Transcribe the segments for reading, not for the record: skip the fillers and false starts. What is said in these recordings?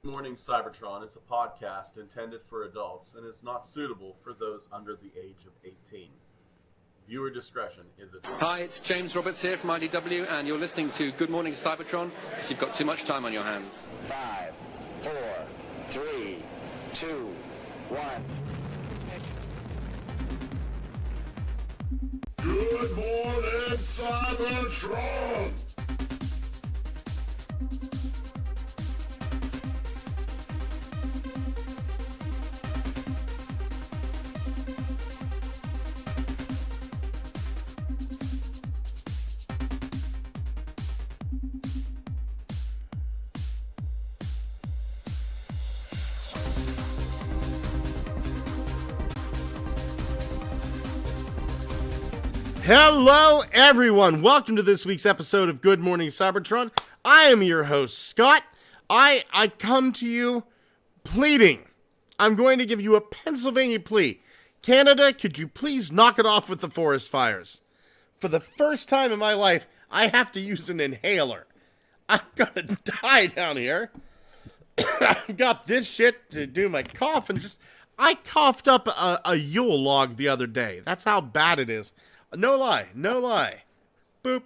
Morning Cybertron is a podcast intended for adults and is not suitable for those under the age of 18. Viewer discretion is advised. Hi, it's James Roberts here from IDW, and you're listening to Good Morning Cybertron because you've got too much time on your hands. 5, 4, 3, 2, 1. Good morning, Cybertron! Hello, everyone. Welcome to this week's episode of Good Morning Cybertron. I am your host, Scott. I come to you pleading. I'm going to give you a Pennsylvania plea. Canada, could you please knock it off with the forest fires? For the first time in my life, I have to use an inhaler. I'm gonna die down here. I've got this shit to do my cough and I coughed up a Yule log the other day. That's how bad it is. No lie. Boop.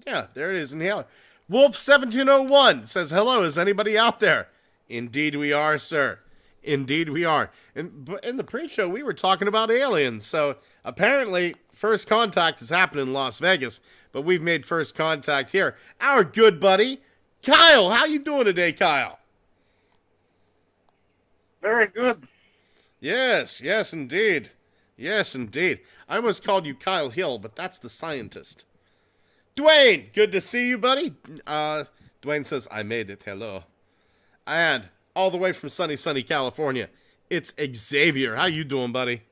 Yeah, there it is, inhaler. Wolf1701 says, hello, is anybody out there? Indeed we are, sir. Indeed we are. And in the pre-show, we were talking about aliens. So apparently, first contact has happened in Las Vegas, but we've made first contact here. Our good buddy, Kyle. How you doing today, Kyle? Very good. Yes, indeed. Yes, indeed. I almost called you Kyle Hill, but that's the scientist. Dwayne, good to see you, buddy. Dwayne says, I made it, hello. And all the way from sunny California, it's Xavier. How you doing, buddy?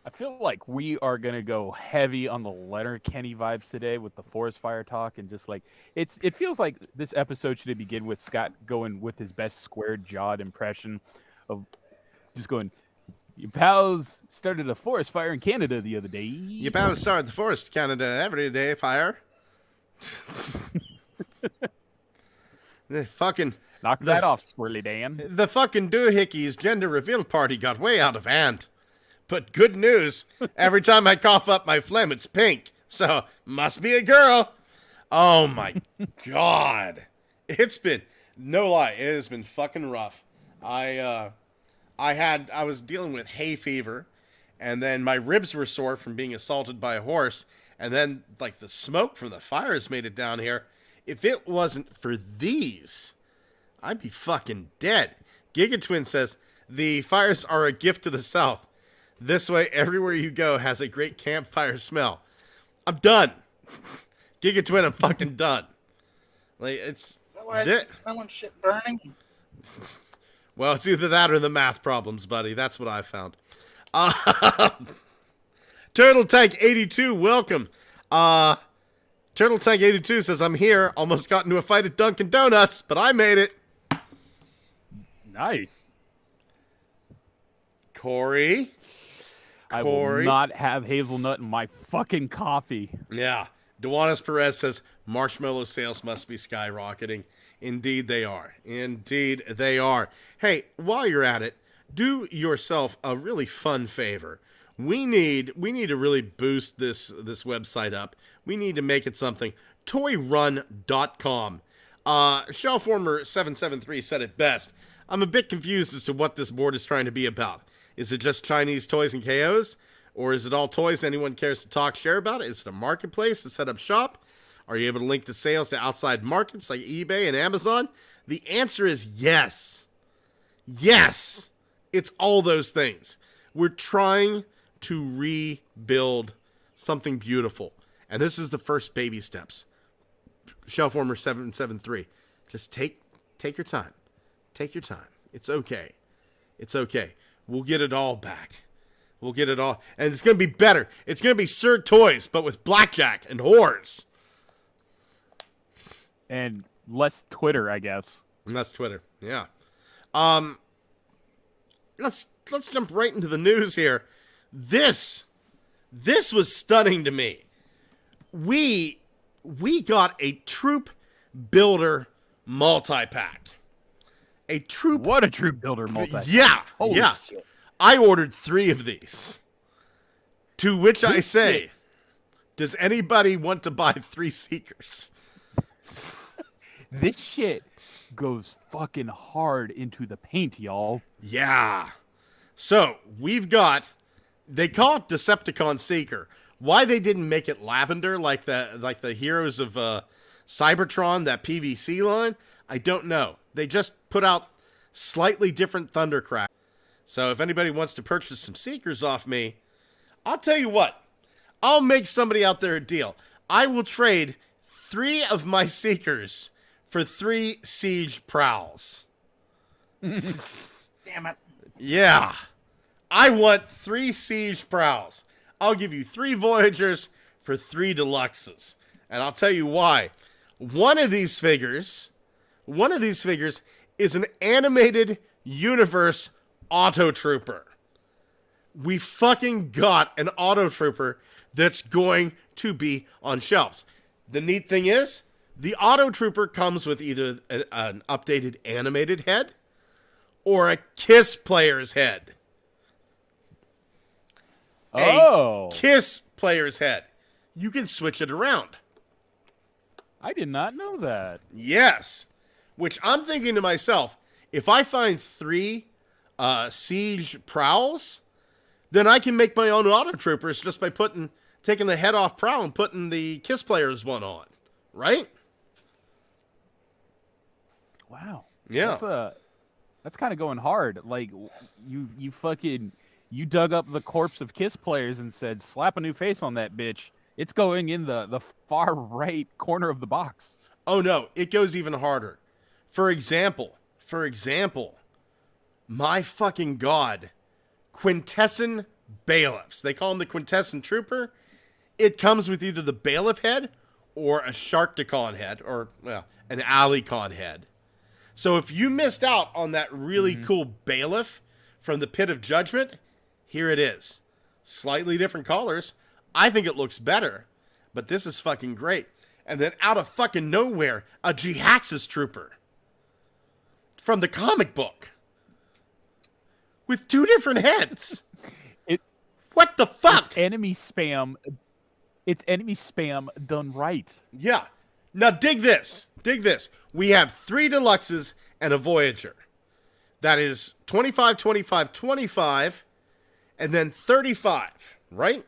I feel like we are going to go heavy on the Leonard Kenny vibes today with the forest fire talk. And just like, it feels like this episode should begin with Scott going with his best square-jawed impression of just going, your pals started a forest fire in Canada the other day. Your pals started the forest Canada every day fire. The fucking... Knock that off, Squirrely Dan. The fucking doohickeys gender reveal party got way out of hand. But good news, every time I cough up my phlegm, it's pink. So, must be a girl. Oh my God. It's been, no lie, it has been fucking rough. I was dealing with hay fever, and then my ribs were sore from being assaulted by a horse, and then, like, the smoke from the fires made it down here. If it wasn't for these, I'd be fucking dead. Gigatwin says, the fires are a gift to the South. This way, everywhere you go has a great campfire smell. I'm done. Gigatwin, I'm fucking done. Like, it's... Why is it smelling shit burning? Well, it's either that or the math problems, buddy. That's what I found. Turtle Tank 82, welcome. Turtle Tank 82 says, I'm here. Almost got into a fight at Dunkin' Donuts, but I made it. Nice. Corey. I will not have hazelnut in my fucking coffee. Yeah. Duanis Perez says, marshmallow sales must be skyrocketing. Indeed they are. Indeed they are. Hey, while you're at it, do yourself a really fun favor. We need to really boost this website up. We need to make it something. Toyrun.com. Shellformer773 said it best. I'm a bit confused as to what this board is trying to be about. Is it just Chinese toys and KOs? Or is it all toys anyone cares to talk share about? Is it a marketplace to set up shop? Are you able to link the sales to outside markets like eBay and Amazon? The answer is yes. Yes. It's all those things. We're trying to rebuild something beautiful. And this is the first baby steps. Shellformer 773. Just take your time. Take your time. It's okay. It's okay. We'll get it all back. We'll get it all. And it's going to be better. It's going to be Sir Toys, but with blackjack and whores. And less Twitter, I guess. Less Twitter, yeah. Let's jump right into the news here. This was stunning to me. We got a troop builder multi-pack. A troop. What a troop builder multi. Yeah, Holy yeah. shit. I ordered 3 of these. To which I say, does anybody want to buy 3 Seekers? This shit goes fucking hard into the paint, y'all. Yeah. So we've got. They call it Decepticon Seeker. Why they didn't make it lavender like the heroes of Cybertron, that PVC line, I don't know. They just put out slightly different Thundercracker. So if anybody wants to purchase some Seekers off me, I'll tell you what. I'll make somebody out there a deal. I will trade 3 of my Seekers for 3 Siege Prowls. Damn it. Yeah. I want 3 Siege Prowls. I'll give you 3 Voyagers for 3 Deluxes. And I'll tell you why. One of these figures is an animated universe Auto Trooper. We fucking got an Auto Trooper that's going to be on shelves. The neat thing is, the Auto Trooper comes with either an updated animated head or a KISS player's head. Oh. A KISS player's head. You can switch it around. I did not know that. Yes. Which I'm thinking to myself, if I find 3 Siege Prowls, then I can make my own Auto Troopers just by taking the head off Prowl and putting the KISS player's one on. Right? Wow. Yeah. That's kind of going hard. Like, you dug up the corpse of KISS players and said, slap a new face on that bitch. It's going in the far right corner of the box. Oh no, it goes even harder. For example, my fucking god, Quintessent Bailiffs. They call him the Quintessent Trooper. It comes with either the Bailiff head or a Sharkticon head, or an Alicon head. So if you missed out on that really cool Bailiff from the Pit of Judgment, here it is. Slightly different colors. I think it looks better, but this is fucking great. And then out of fucking nowhere, a G-Haxis Trooper from the comic book with 2 different heads. What the fuck? It's enemy spam. It's enemy spam done right. Yeah. Now dig this. We have 3 Deluxes and a Voyager. That is 25, 25, 25, and then 35, right?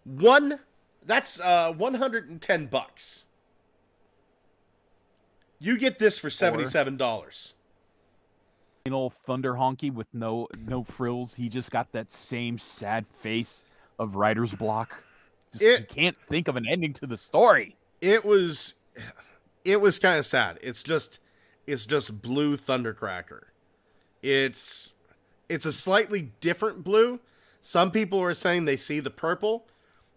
That's $110. You get this for $77. Old Thunder Honky with no frills. He just got that same sad face of writer's block. You can't think of an ending to the story. It was kind of sad. It's just blue Thundercracker. It's a slightly different blue. Some people are saying they see the purple.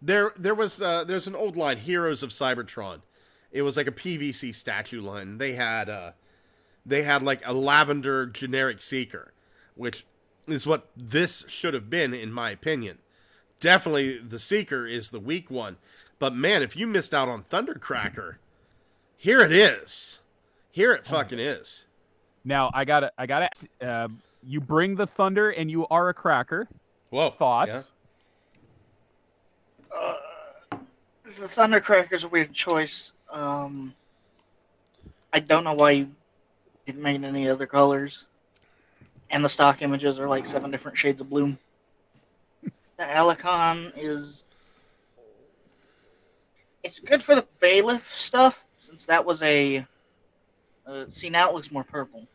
There's an old line, Heroes of Cybertron. It was like a PVC statue line. They had like a lavender generic Seeker, which is what this should have been, in my opinion. Definitely the Seeker is the weak one. But man, if you missed out on Thundercracker, here it is. Here it fucking is. Now I gotta. You bring the thunder, and you are a cracker. Whoa! Thoughts? The Thundercracker's a weird choice. I don't know why you didn't make any other colors. And the stock images are like 7 different shades of blue. The Alicon is... It's good for the Bailiff stuff, since that was a... see, now it looks more purple.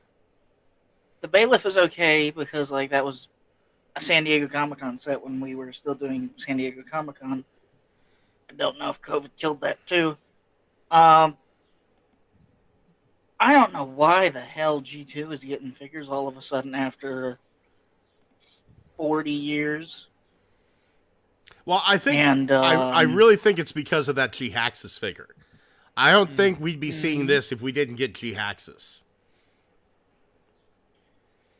The Bailiff is okay, because like that was a San Diego Comic-Con set when we were still doing San Diego Comic-Con. I don't know if COVID killed that too. I don't know why the hell G2 is getting figures all of a sudden after 40 years. Well, I think I really think it's because of that G-Haxis figure. I don't think we'd be seeing this if we didn't get G-Haxis.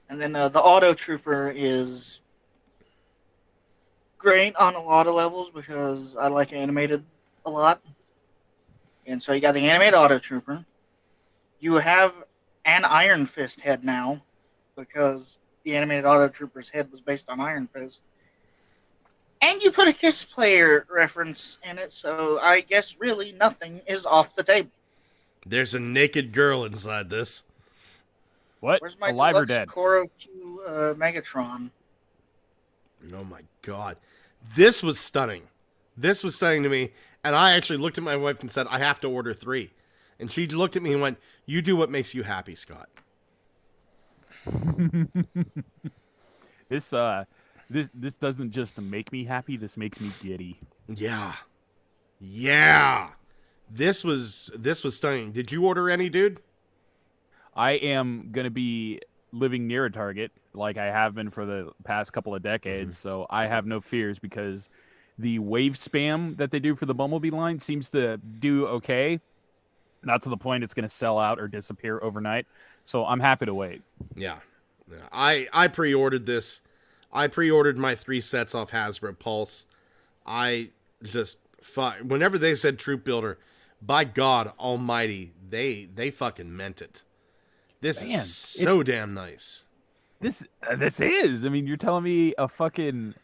And then the Auto Trooper is great on a lot of levels because I like animated a lot. And so you got the animated Auto Trooper. You have and Iron Fist head now, because the animated Auto Trooper's head was based on Iron Fist. And you put a Kiss Player reference in it, so I guess really nothing is off the table. There's a naked girl inside this. What? Where's my Alive or deluxe dead? Koro Q Megatron? Oh my god. This was stunning. This was stunning to me. And I actually looked at my wife and said, I have to order 3. And she looked at me and went, you do what makes you happy, Scott. This doesn't just make me happy. This makes me giddy. Yeah. Yeah. This was stunning. Did you order any, dude? I am going to be living near a Target like I have been for the past couple of decades, so I have no fears because the wave spam that they do for the Bumblebee line seems to do okay. Not to the point it's going to sell out or disappear overnight, so I'm happy to wait. Yeah. I pre-ordered this. I pre-ordered my 3 sets off Hasbro Pulse. I just whenever they said Troop Builder, by God Almighty, they fucking meant it. This is so damn nice. This is. I mean, you're telling me a fucking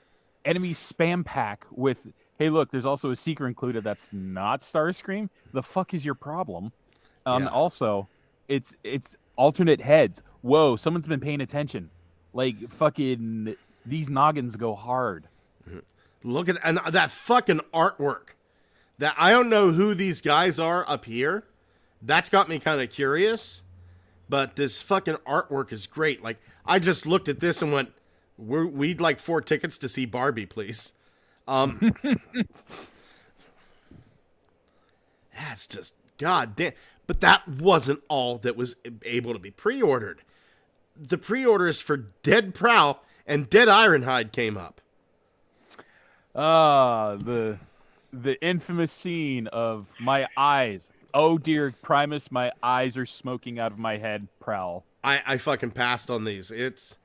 enemy spam pack with, hey, look, there's also a secret included that's not Starscream? The fuck is your problem? Yeah. Also, it's alternate heads. Whoa, someone's been paying attention. Like, fucking, these noggins go hard. Look at and that fucking artwork. That I don't know who these guys are up here. That's got me kind of curious. But this fucking artwork is great. Like, I just looked at this and went, we'd like 4 tickets to see Barbie, please. That's just goddamn. But that wasn't all that was able to be pre-ordered. The pre-orders for Dead Prowl and Dead Ironhide came up. The infamous scene of my eyes. Oh dear Primus, my eyes are smoking out of my head. Prowl. I fucking passed on these. It's,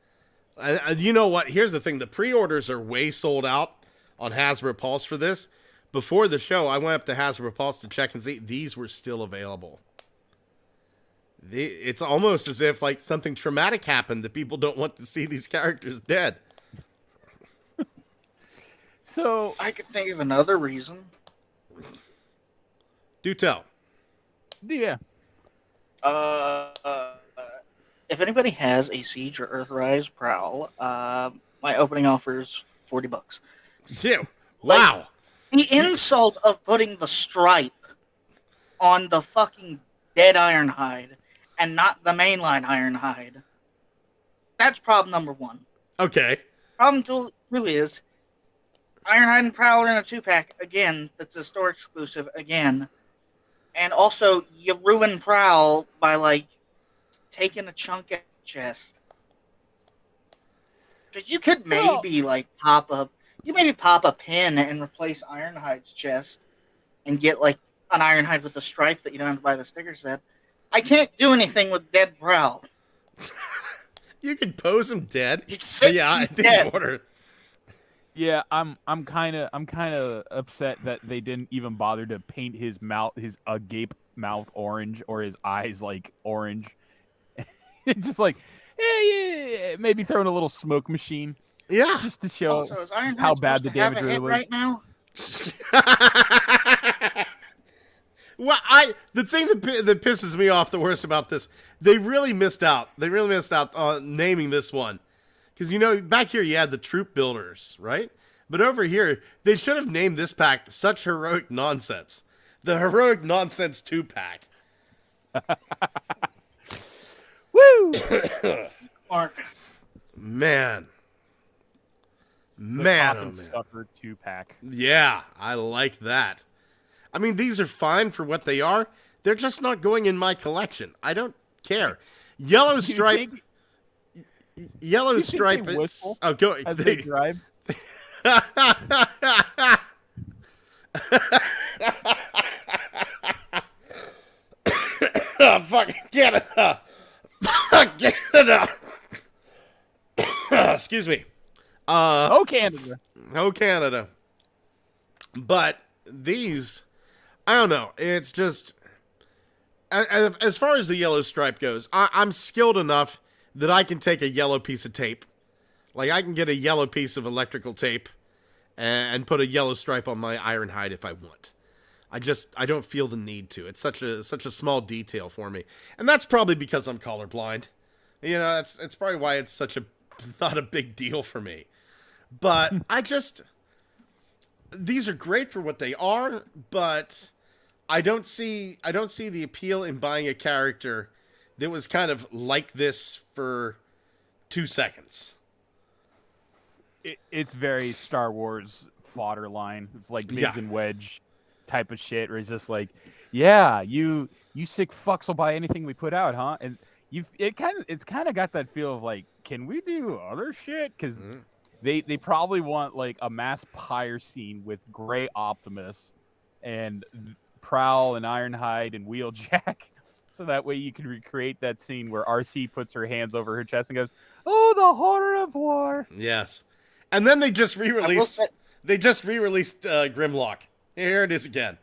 you know what? Here's the thing: the pre-orders are way sold out on Hasbro Pulse for this. Before the show, I went up to Hasbro Pulse to check and see these were still available. It's almost as if like something traumatic happened that people don't want to see these characters dead. So I could think of another reason. Do tell. Yeah. If anybody has a Siege or Earthrise Prowl, my opening offer is $40. Ew. Wow. The insult of putting the stripe on the fucking Dead Ironhide and not the mainline Ironhide. That's problem number 1. Okay. Problem 2 really is Ironhide and Prowl in a 2-pack again. That's a store exclusive again. And also, you ruin Prowl by, like, taking a chunk at the chest. Because you could maybe, pop a pin and replace Ironhide's chest and get, like, an Ironhide with the stripe that you don't have to buy the sticker set. I can't do anything with Dead Prowl. You could pose him dead. Yeah, I didn't order. Yeah, I'm kind of upset that they didn't even bother to paint his mouth, his agape mouth orange, or his eyes like orange. It's just like, yeah, maybe throw in a little smoke machine. Yeah, just to show also, how bad the damage really was. Right now? Well, the thing that pisses me off the worst about this, they really missed out. They really missed out on naming this one. Because, you know, back here you had the Troop Builders, right? But over here, they should have named this pack Such Heroic Nonsense. The Heroic Nonsense 2-pack. Woo! Mark. Man. The Man, Coffin Stuffer 2-pack. Yeah, I like that. I mean, these are fine for what they are. They're just not going in my collection. I don't care. Yellow Stripe... Yellow Stripe. Oh, go. As they drive. Oh, fucking Canada! Canada! Excuse me. Oh, Canada. Oh, Canada. But these, I don't know. It's just, as far as the yellow stripe goes, I'm skilled enough that I can take a yellow piece of tape. Like, I can get a yellow piece of electrical tape and put a yellow stripe on my Ironhide if I want. I don't feel the need to. It's such a small detail for me. And that's probably because I'm colorblind. You know, it's probably why it's not a big deal for me. But these are great for what they are, but I don't see the appeal in buying a character that was kind of like this for 2 seconds. It's very Star Wars fodder line. It's like Miz and Wedge type of shit, where it's just like, yeah, you sick fucks will buy anything we put out, huh? And it's kind of got that feel of like, can we do other shit? Because they probably want like a mass pyre scene with Grey Optimus and Prowl and Ironhide and Wheeljack. So that way you can recreate that scene where RC puts her hands over her chest and goes, "Oh, the horror of war." Yes. And then they just re-released Grimlock. Here it is again.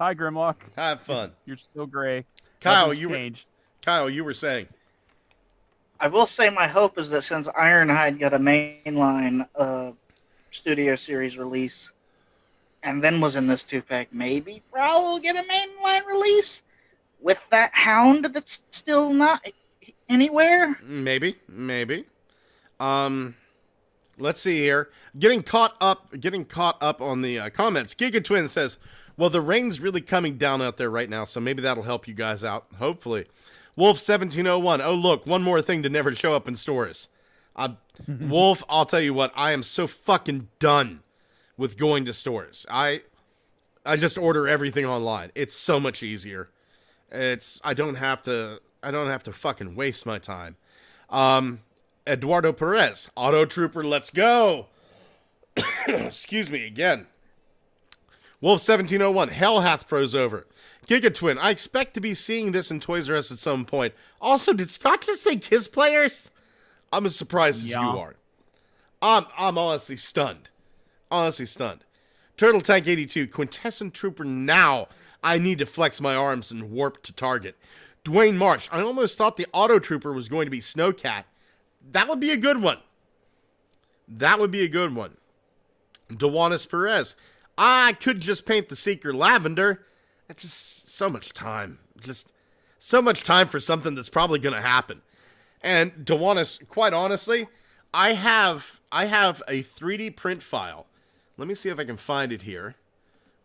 Hi, Grimlock. Have fun. You're still gray. Kyle, changed. Kyle, you were saying. I will say my hope is that since Ironhide got a mainline Studio Series release and then was in this 2-pack, maybe Prowl will get a mainline release with that Hound that's still not anywhere. Maybe. Let's see here. Getting caught up on the comments. Giga Twin says, "Well, the rain's really coming down out there right now, so maybe that'll help you guys out. Hopefully." Wolf 1701. "Oh, look, one more thing to never show up in stores." Wolf, I'll tell you what, I am so fucking done with going to stores. I just order everything online. It's so much easier. I don't have to fucking waste my time. Eduardo Perez, Auto Trooper, let's go. Excuse me again. Wolf 1701, Hell hath froze over. Giga Twin, I expect to be seeing this in Toys R Us at some point. Also, did Scott just say Kiss Players? I'm as surprised as you are. I'm honestly stunned. Turtle Tank 82, Quintessent Trooper now. I need to flex my arms and warp to target. Dwayne Marsh, I almost thought the Auto Trooper was going to be Snowcat. That would be a good one. Dewanis Perez, I could just paint the Seeker lavender. That's just so much time. Just so much time for something that's probably going to happen. And Dewanis, quite honestly, I have a 3D print file. Let me see if I can find it here.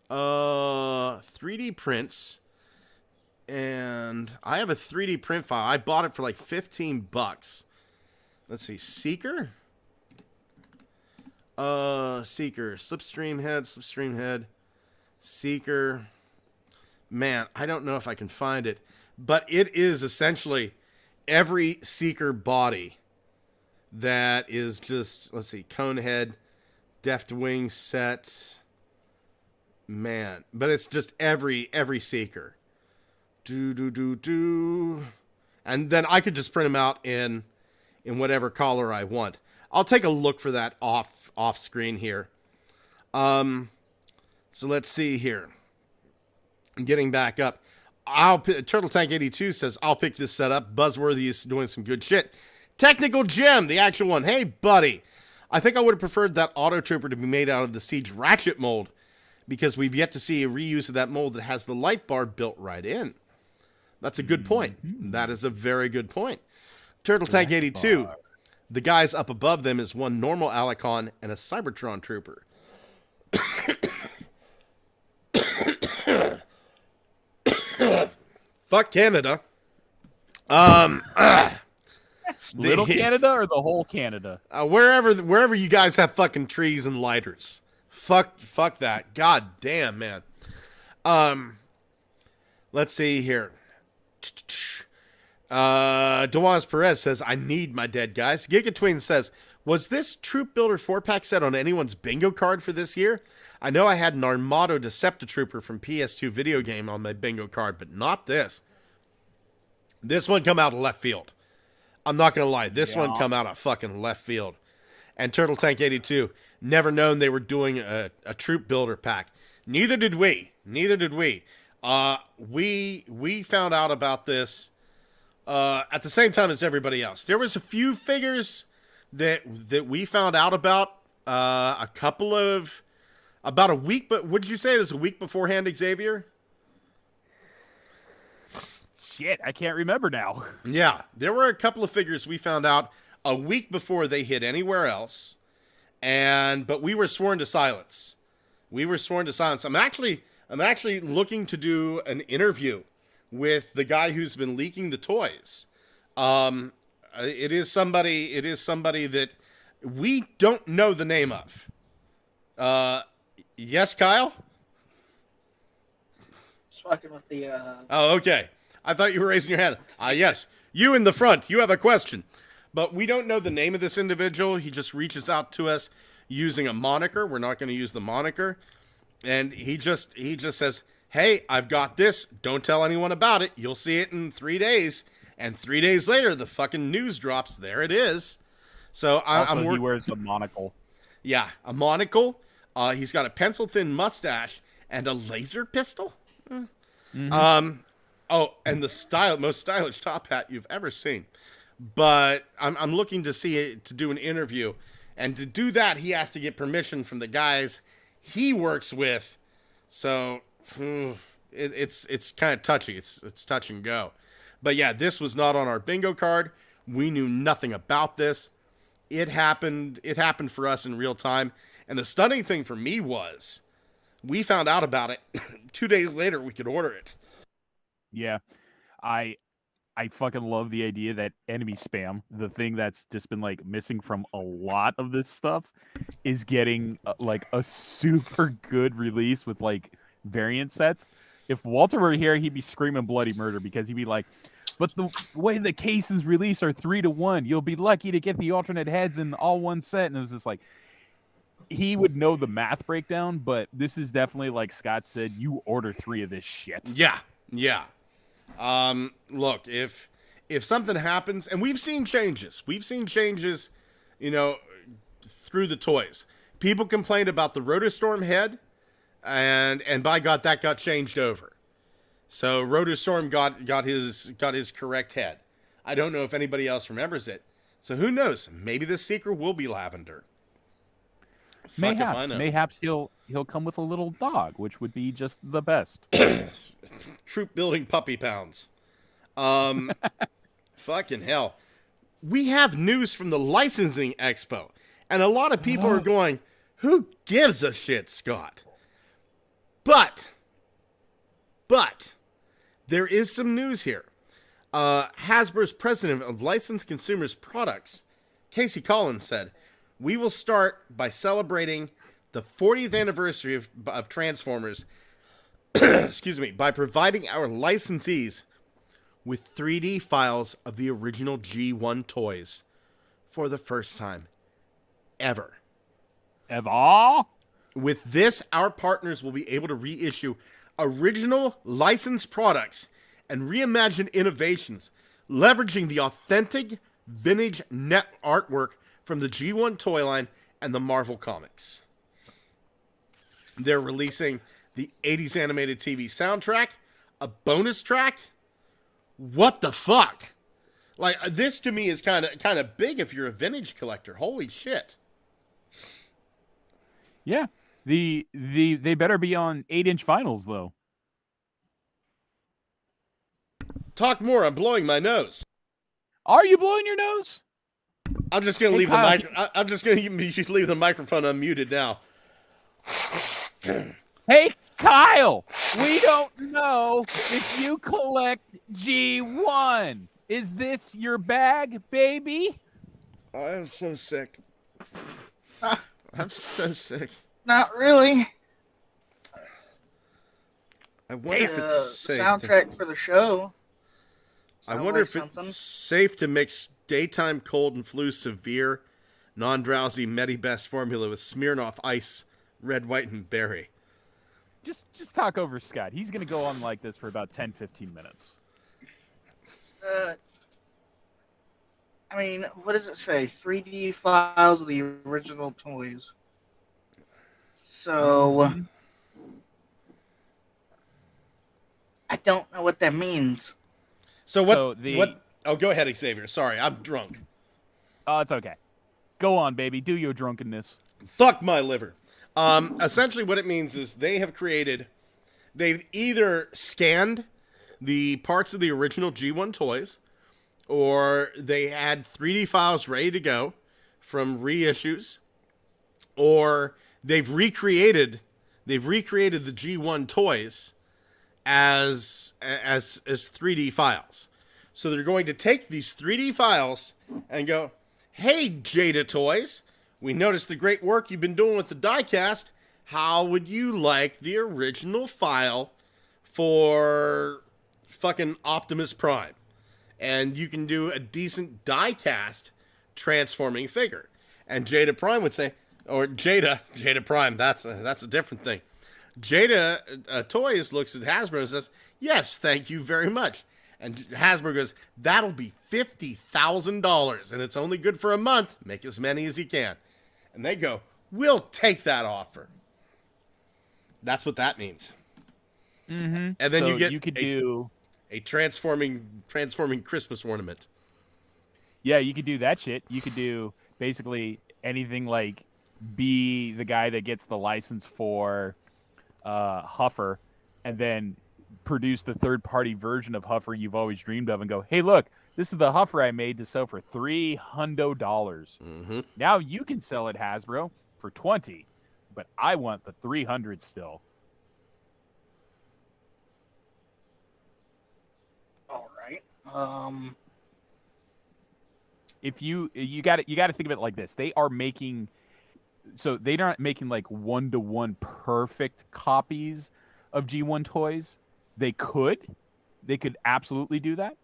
3D prints. And I have a 3D print file. I bought it for like $15. Let's see. Seeker. Seeker. Slipstream head. Seeker. Man, I don't know if I can find it. But it is essentially every Seeker body that is just, let's see, Conehead, Dreadwing set. Man, but it's just every Seeker. And then I could just print them out in whatever color I want. I'll take a look for that off screen here. So let's see here. I'm getting back up. Turtle Tank 82 says, I'll pick this set up. Buzzworthy is doing some good shit. Technical Gem, the actual one. Hey, buddy. I think I would have preferred that Auto Trooper to be made out of the Siege Ratchet mold, because we've yet to see a reuse of that mold that has the light bar built right in. That's a good point. That is a very good point. Turtle Tank 82, the guys up above them is one normal Alicon and a Cybertron Trooper. Fuck Canada. Little Canada or the whole Canada? Wherever you guys have fucking trees and lighters. Fuck that. God damn, man. Let's see here. Dewan Perez says, I need my dead guys. Gigatwin says, was this Troop Builder 4-pack set on anyone's bingo card for this year? I know I had an Armado Deceptitrooper from PS2 video game on my bingo card, but not this. This one come out of left field. I'm not going to lie. This one come out of fucking left field. And Turtle Tank 82, never known they were doing a Troop Builder pack. Neither did we. We found out about this at the same time as everybody else. There was a few figures that we found out about about a week, but would you say it was a week beforehand, Xavier? Shit, I can't remember now. Yeah, there were a couple of figures we found out a week before they hit anywhere else, but we were sworn to silence. I'm actually looking to do an interview with the guy who's been leaking the toys. It is somebody that we don't know the name of. Yes, Kyle? Just fucking with the. Oh, okay. I thought you were raising your hand. Yes. You in the front. You have a question. But we don't know the name of this individual. He just reaches out to us using a moniker. We're not going to use the moniker. And he just says, hey, I've got this. Don't tell anyone about it. You'll see it in 3 days. And 3 days later, the fucking news drops. There it is. So he wears a monocle. Yeah, a monocle. He's got a pencil-thin mustache and a laser pistol. Mm-hmm. Oh, and the most stylish top hat you've ever seen. But I'm looking to do an interview, and to do that, he has to get permission from the guys he works with. So it's kind of touchy. It's touch and go. But yeah, this was not on our bingo card. We knew nothing about this. It happened for us in real time. And the stunning thing for me was we found out about it 2 days later. We could order it. Yeah, I fucking love the idea that enemy spam, the thing that's just been like missing from a lot of this stuff, is getting like a super good release with like variant sets. If Walter were here, he'd be screaming bloody murder because he'd be like, but the way the cases release are 3-1. You'll be lucky to get the alternate heads in all one set. And it was just like, he would know the math breakdown, but this is definitely, like Scott said, you order 3 of this shit. Yeah. Look, if something happens, and we've seen changes, through the toys. People complained about the Rotostorm head, and by God, that got changed over. So Rotostorm got his correct head. I don't know if anybody else remembers it. So who knows? Maybe the secret will be lavender. Mayhaps he'll come with a little dog, which would be just the best. Troop building puppy pounds. Fucking hell. We have news from the licensing expo, and a lot of people are going, who gives a shit, Scott? But there is some news here. Hasbro's president of licensed consumers products, Casey Collins, said, we will start by celebrating the 40th anniversary of Transformers, excuse me, by providing our licensees with 3D files of the original G1 toys for the first time ever. Ever? With this, our partners will be able to reissue original licensed products and reimagine innovations, leveraging the authentic vintage net artwork from the G1 toy line and the Marvel comics. They're releasing the 80s animated TV soundtrack, a bonus track. What the fuck? Like, this to me is kind of big if you're a vintage collector. Holy shit. Yeah. They better be on 8-inch vinyls though. Talk more. I'm blowing my nose. Are you blowing your nose? I'm just gonna leave I'm just gonna leave the microphone unmuted now. Hey, Kyle, we don't know if you collect G1. Is this your bag, baby? I am so sick. I'm so sick. Not really. I wonder if it's safe. Soundtrack for the show. I wonder if it's safe to mix daytime cold and flu severe, non-drowsy Medibest formula with Smirnoff Ice, red, white, and berry. Just talk over Scott. He's going to go on like this for about 10-15 minutes. I mean, what does it say? 3D files of the original toys. So, I don't know what that means. So what? So What? Oh, go ahead, Xavier. Sorry, I'm drunk. Oh, it's okay. Go on, baby. Do your drunkenness. Fuck my liver. Essentially, what it means is they've either scanned the parts of the original G1 toys, or they had 3D files ready to go from reissues, or they've recreated the G1 toys as 3D files. So they're going to take these 3D files and go, "Hey, Jada Toys, we noticed the great work you've been doing with the diecast. How would you like the original file for fucking Optimus Prime? And you can do a decent diecast transforming figure." And Jada Prime would say, or Jada Prime, that's a different thing. Jada Toys looks at Hasbro and says, "Yes, thank you very much." And Hasbro goes, "That'll be $50,000, and it's only good for a month. Make as many as you can." And they go, "We'll take that offer." That's what that means. Mm-hmm. And then so you could do a transforming Christmas ornament. Yeah, you could do that shit. You could do basically anything like be the guy that gets the license for Huffer, and then produce the third-party version of Huffer you've always dreamed of, and go, "Hey, look, this is the Huffer I made to sell for $300. Mm-hmm. Now you can sell it, Hasbro, for $20, but I want the $300 still." All right. If you got to think of it like this, they're not making like one-to-one perfect copies of G1 toys. They could absolutely do that,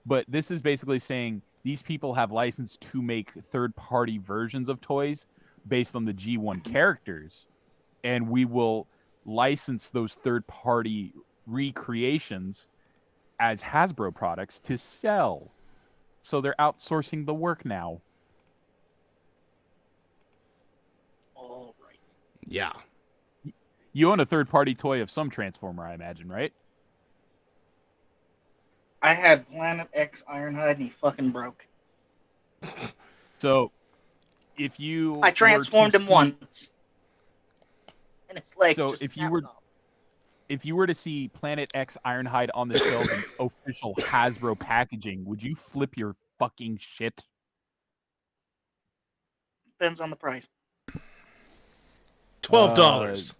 but this is basically saying these people have license to make third-party versions of toys based on the G1 characters, and we will license those third-party recreations as Hasbro products to sell. So they're outsourcing the work now. All right. Yeah. You own a third-party toy of some Transformer, I imagine, right? I had Planet X Ironhide, and he fucking broke. So, if you I transformed him once, and his leg So just if you snapped were- off. if you were to see Planet X Ironhide on the shelf in official Hasbro packaging, would you flip your fucking shit? Depends on the price. $12.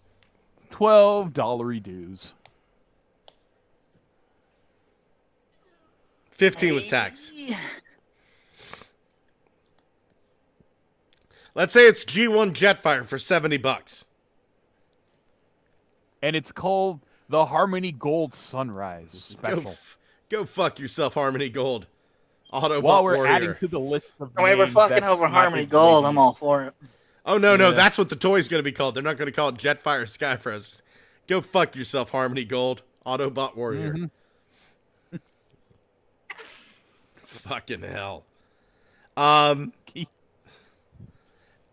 $12 dues. 15 with tax. Hey. Let's say it's G1 Jetfire for $70. And it's called the Harmony Gold Sunrise Special. Go fuck yourself, Harmony Gold. Autobot While we're Warrior. adding to the list of I mean, we're names, fucking that's over not Harmony his Gold. lady. I'm all for it. Oh, no, Yeah. that's what the toy's going to be called. They're not going to call it Jetfire Skyfrost. Go fuck yourself, Harmony Gold. Autobot Warrior. Mhm. Fucking hell.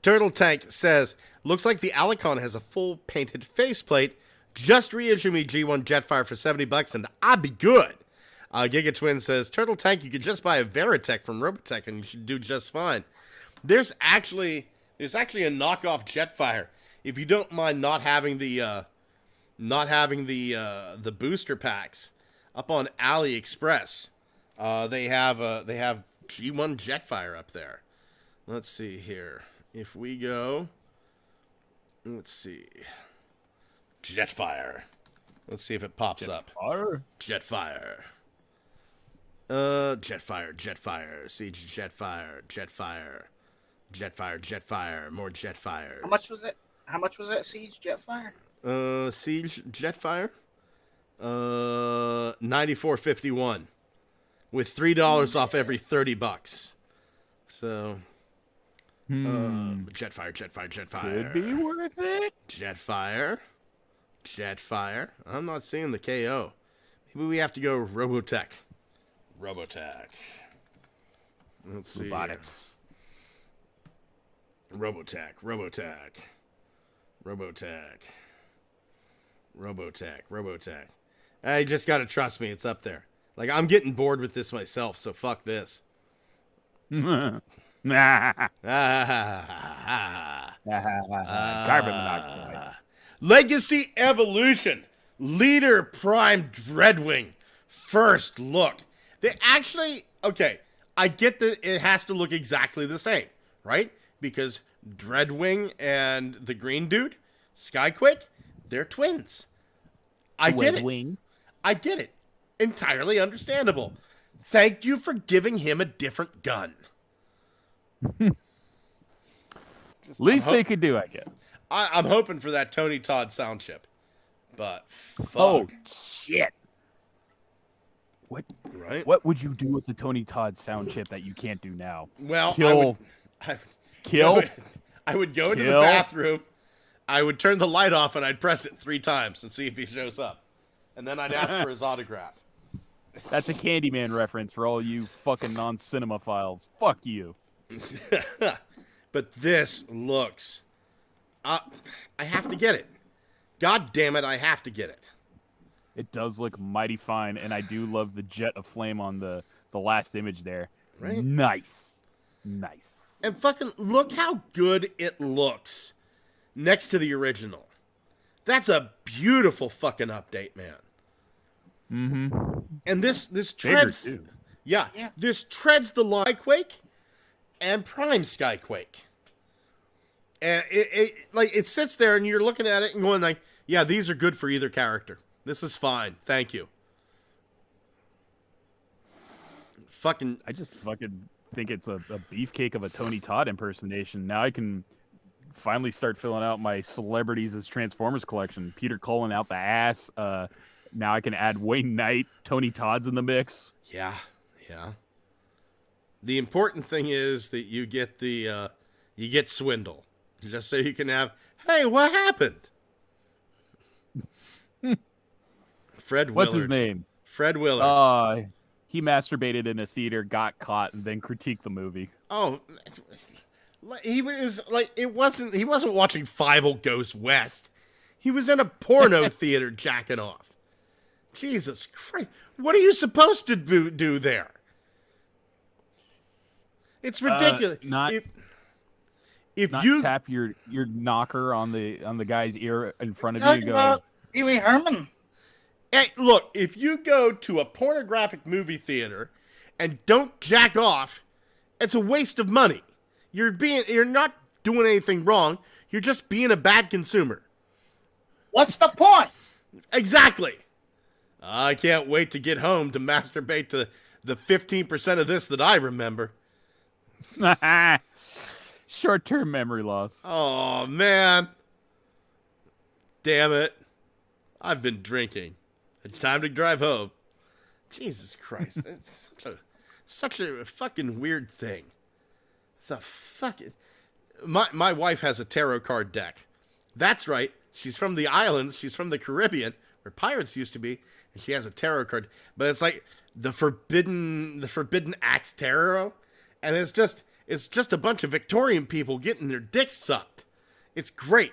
Turtle Tank says, "Looks like the Alicon has a full painted faceplate. Just reissue me G1 Jetfire for $70 and I'll be good." Giga Twin says, "Turtle Tank, you could just buy a Veritech from Robotech and you should do just fine." There's actually a knockoff Jetfire. If you don't mind not having the booster packs up on AliExpress, they have G1 Jetfire up there. Let's see here. If we go, let's see, Jetfire. Let's see if it pops up. Jetfire. Jetfire. Siege Jetfire. More Jetfires. How much was it? How much was that Siege Jetfire? Siege Jetfire. $94.51 with $3 off every $30. So. Jetfire. Could be worth it. Jetfire. I'm not seeing the KO. Maybe we have to go Robotech. Let's see. Robotics. Robotech. I just gotta trust me. It's up there. Like, I'm getting bored with this myself, so fuck this. Nah. Carbon monoxide. Legacy Evolution. Leader Prime Dreadwing. First look. They actually, okay, I get that it has to look exactly the same, right? Because Dreadwing and the green dude, Skyquake, they're twins. I get it. I get it. Entirely understandable. Thank you for giving him a different gun. Least they could do, I guess. I'm hoping for that Tony Todd sound chip. But fuck. Oh, shit. Right? What would you do with the Tony Todd sound chip that you can't do now? Well, Kill. I would go into the bathroom. I would turn the light off and I'd press it 3 times and see if he shows up. And then I'd ask for his autograph. That's a Candyman reference for all you fucking non-cinema files. Fuck you. But this looks... I have to get it. God damn it, I have to get it. It does look mighty fine, and I do love the jet of flame on the last image there. Right? Nice. Nice. And fucking look how good it looks next to the original. That's a beautiful fucking update, man. Mm-hmm. And this treads... Yeah, this treads the line Skyquake and Prime Skyquake. And it sits there and you're looking at it and going like, yeah, these are good for either character. This is fine. Thank you. I just fucking think it's a beefcake of a Tony Todd impersonation. Now I can finally start filling out my celebrities as Transformers collection. Peter Cullen out the ass. Now I can add Wayne Knight. Tony Todd's in the mix. Yeah. The important thing is that you get you get Swindle. Just so you can have, hey, what happened? Fred Willard. What's his name? Fred Willard. He masturbated in a theater, got caught, and then critiqued the movie. Oh, he was like, he wasn't watching 50 Goes West. He was in a porno theater jacking off. Jesus Christ. What are you supposed to do there? It's ridiculous. If you tap your knocker on the guy's ear in front of you and go, about Pee Wee Herman. Hey, look, if you go to a pornographic movie theater and don't jack off, it's a waste of money. You're not doing anything wrong. You're just being a bad consumer. What's the point? Exactly. I can't wait to get home to masturbate to the 15% of this that I remember. Short-term memory loss. Oh, man. Damn it. I've been drinking. It's time to drive home. Jesus Christ. It's such a fucking weird thing. It's a fucking... My wife has a tarot card deck. That's right. She's from the islands. She's from the Caribbean, where pirates used to be. And she has a tarot card. But it's like the Forbidden Axe Tarot. And it's just a bunch of Victorian people getting their dicks sucked. It's great.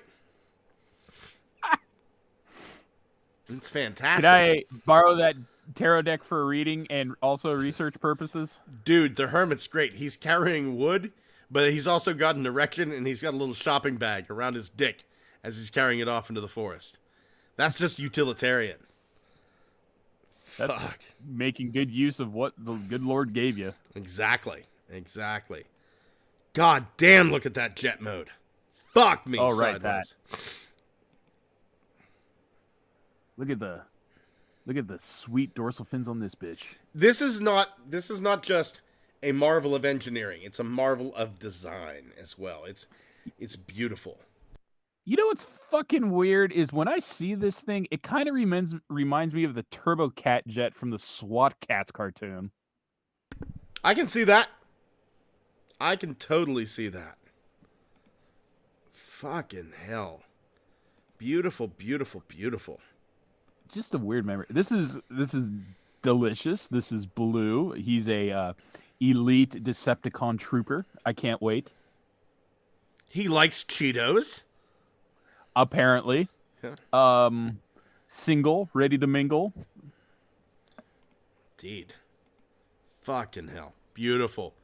It's fantastic. Can I borrow that tarot deck for a reading and also research purposes? Dude, the Hermit's great. He's carrying wood, but he's also got an erection, and he's got a little shopping bag around his dick as he's carrying it off into the forest. That's just utilitarian. That's Fuck. Making good use of what the good Lord gave you. Exactly. God damn, look at that jet mode. Fuck me sideways. That. Look at the sweet dorsal fins on this bitch. This is not just a marvel of engineering. It's a marvel of design as well. It's beautiful. You know what's fucking weird is when I see this thing, it kind of reminds me of the Turbo Cat jet from the SWAT Cats cartoon. I can see that. I can totally see that. Fucking hell. Beautiful. Just a weird memory. This is delicious. This is Blue. He's a elite Decepticon trooper. I can't wait. He likes Cheetos. Apparently. Yeah. Single, ready to mingle. Indeed. Fucking hell. Beautiful.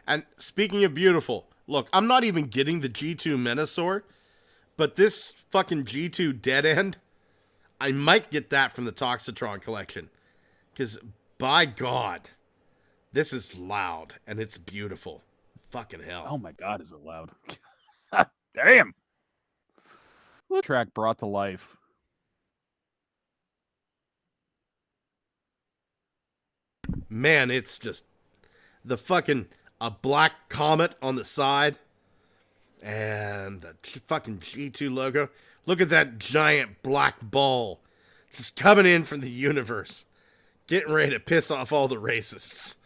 And speaking of beautiful, look, I'm not even getting the G2 Menasor, but this fucking G2 Dead End, I might get that from the Toxitron collection. Because, by God, this is loud and it's beautiful. Fucking hell. Oh my God, is it loud? Damn. Track brought to life. Man, it's just the fucking a black comet on the side and the fucking G2 logo. Look at that giant black ball just coming in from the universe, getting ready to piss off all the racists.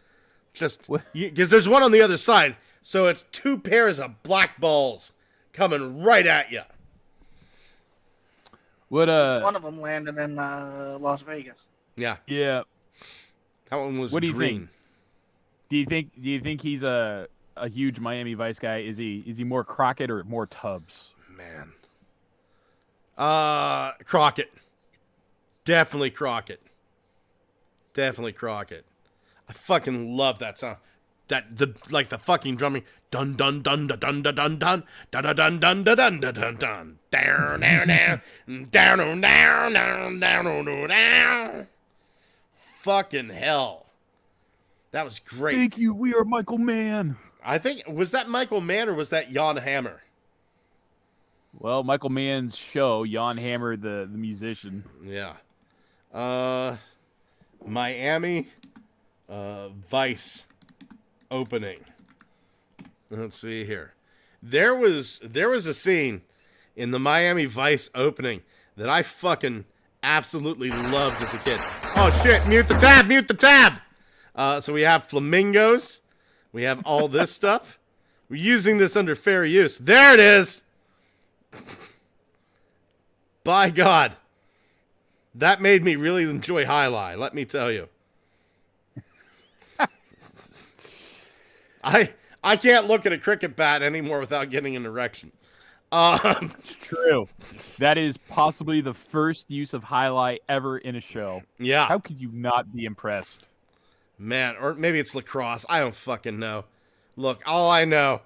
Just because there's one on the other side, so it's two pairs of black balls coming right at you. What One of them landed in Las Vegas. Yeah, yeah. that one was What do you green. think? Do you think he's a huge Miami Vice guy? Is he more Crockett or more Tubbs? Man. Crockett. Definitely Crockett. Definitely Crockett. I fucking love that sound. The fucking drumming. Dun dun dun dun dun dun dun dun dun dun dun dun dun dun dun dun down down down down down down down down. Fucking hell. That was great. Thank you. We are Michael Mann. I think, was that Michael Mann or was that Jan Hammer? Well, Michael Mann's show, Jan Hammer, the musician. Yeah. Miami Vice opening. Let's see here. There was a scene in the Miami Vice opening that I fucking absolutely loved as a kid. Oh shit, mute the tab. So we have flamingos. We have all this stuff. We're using this under fair use. There it is. By God. That made me really enjoy Highlight, let me tell you. I can't look at a cricket bat anymore without getting an erection. True. That is possibly the first use of Highlight ever in a show. Yeah. How could you not be impressed? Man, or maybe it's lacrosse. I don't fucking know. Look, all I know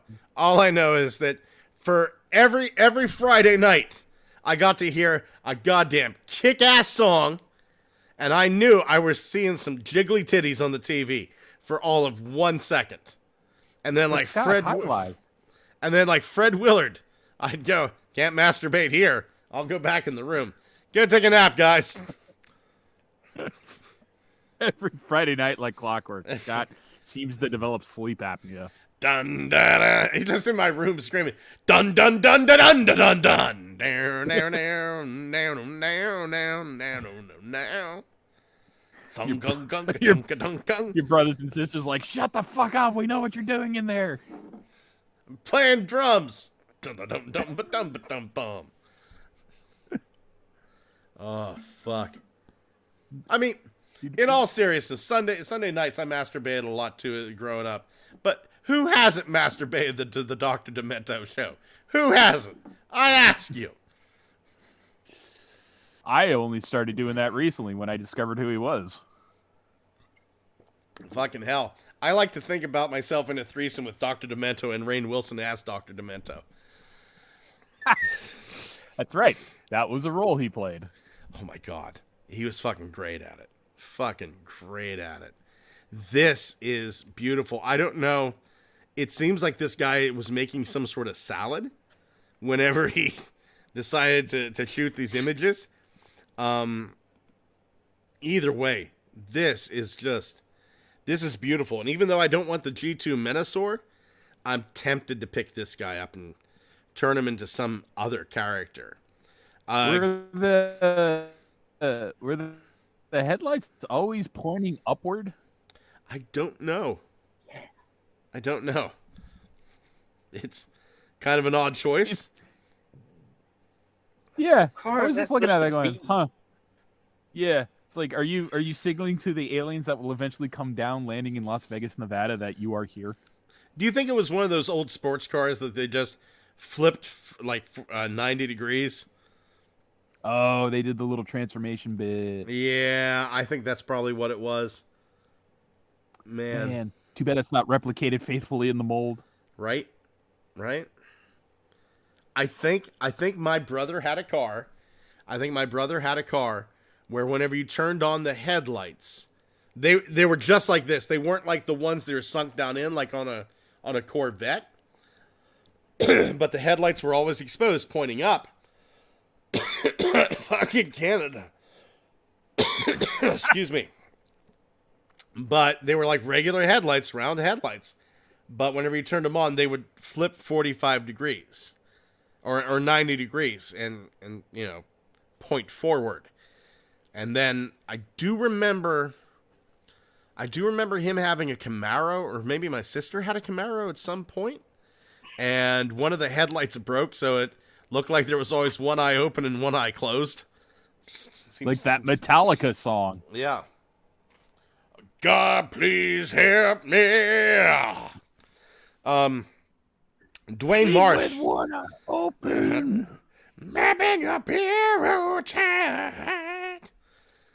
is that for every Friday night, I got to hear a goddamn kick-ass song, and I knew I was seeing some jiggly titties on the TV for all of 1 second. And then like Fred Willard, I'd go, can't masturbate here. I'll go back in the room. Go take a nap, guys. Every Friday night, like clockwork, Scott seems to develop sleep apnea. Dun dun dun. He's just in my room screaming, dun dun dun dun dun dun dun dun. Down down down down down down down down. Your brothers and sisters like, shut the fuck up. We know what you're doing in there. I'm playing drums. Dun dun dun dun dun dun dun bum. Oh fuck. I mean, in all seriousness, Sunday nights I masturbated a lot too growing up. But who hasn't masturbated to the Dr. Demento show? Who hasn't? I ask you. I only started doing that recently when I discovered who he was. Fucking hell. I like to think about myself in a threesome with Dr. Demento and Rainn Wilson as Dr. Demento. That's right. That was a role he played. Oh my God. He was fucking great at it. Fucking great at it. This is beautiful. I don't know. It seems like this guy was making some sort of salad whenever he decided to shoot these images. Either way, this is beautiful. And even though I don't want the G2 Menasor, I'm tempted to pick this guy up and turn him into some other character. Were the headlights always pointing upward? I don't know. It's kind of an odd choice. Yeah. Car, I was just that looking at was that the going, beat. huh. Yeah. It's like, are you signaling to the aliens that will eventually come down landing in Las Vegas, Nevada, that you are here? Do you think it was one of those old sports cars that they just flipped like 90 degrees? Oh, they did the little transformation bit. Yeah, I think that's probably what it was. Man. Too bad it's not replicated faithfully in the mold. Right? I think my brother had a car. Where whenever you turned on the headlights, they were just like this. They weren't like the ones that are sunk down in like on a Corvette. But the headlights were always exposed, pointing up. Fucking Canada. Excuse me. But they were like regular headlights, round headlights. But whenever you turned them on, they would flip 45 degrees. Or 90 degrees and point forward. And then I do remember him having a Camaro, or maybe my sister had a Camaro at some point. And one of the headlights broke, so it looked like there was always one eye open and one eye closed. Like that Metallica song. Yeah. God, please help me. Dwayne Marsh. With one eye open. Mapping up hero chat.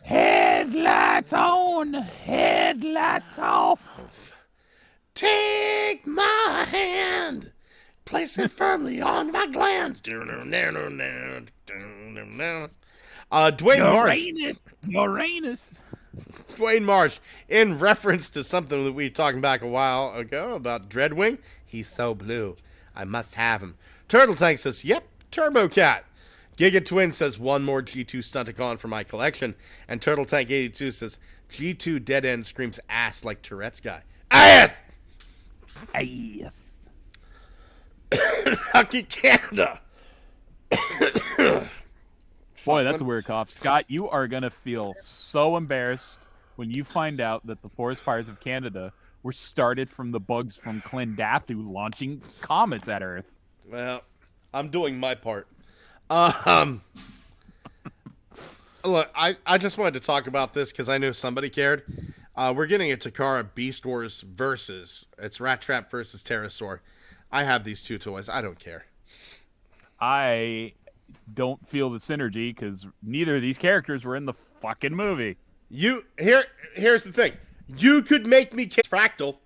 Headlights on, headlights off. Take my hand. Place it firmly on my glands. Dwayne Marsh. Uranus. Dwayne Marsh, in reference to something that we were talking back a while ago about Dreadwing. He's so blue. I must have him. Turtle Tank says, yep, Turbo Cat. Giga Twin says, one more G2 Stunticon for my collection. And Turtle Tank 82 says, G2 Dead End screams ass like Tourette's guy. Ass! Ass. Hockey Canada. Boy, that's a weird cough. Scott, you are going to feel so embarrassed when you find out that the forest fires of Canada were started from the bugs from Clendathu launching comets at Earth. Well, I'm doing my part. Look, I just wanted to talk about this because I knew somebody cared. We're getting a Takara Beast Wars versus. It's Rat Trap versus Pterosaur. I have these two toys. I don't care. I don't feel the synergy because neither of these characters were in the fucking movie. Here's the thing. You could make me kiss Fractal.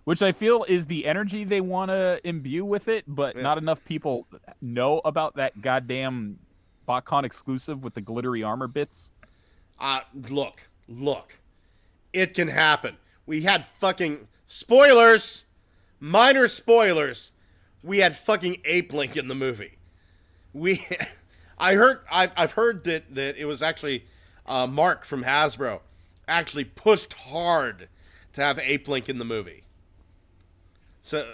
Which I feel is the energy they want to imbue with it, but not enough people know about that goddamn BotCon exclusive with the glittery armor bits. Look. It can happen. We had fucking spoilers. Minor spoilers. We had fucking Ape Link in the movie. I've heard that it was actually Mark from Hasbro actually pushed hard to have Ape Link in the movie. So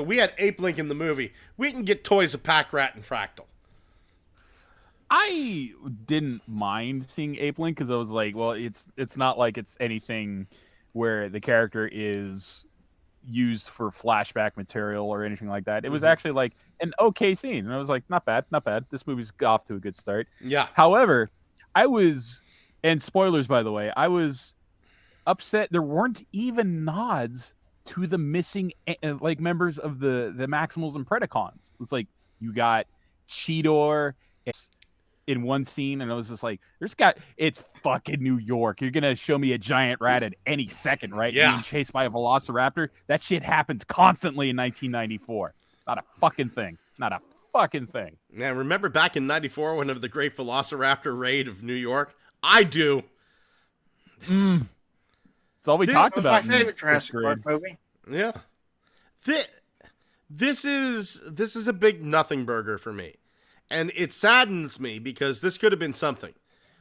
we had Ape Link in the movie. We can get toys of Pack Rat and Fractal. I didn't mind seeing Ape Link because I was like, well, it's not like it's anything where the character is used for flashback material or anything like that. It was actually like an okay scene, and I was like, not bad. This movie's off to a good start. Yeah. However, and spoilers by the way, I was upset there weren't even nods to the missing like members of the Maximals and Predacons. It's like you got Cheetor in one scene, and I was just like, it's fucking New York. You're gonna show me a giant rat at any second, right? Yeah. Being chased by a velociraptor. That shit happens constantly in 1994. Not a fucking thing. Yeah, remember back in 94 when of the great velociraptor raid of New York? I do. It's all we talked That was about. my favorite Jurassic Park movie. Yeah. This is a big nothing burger for me. And it saddens me because this could have been something.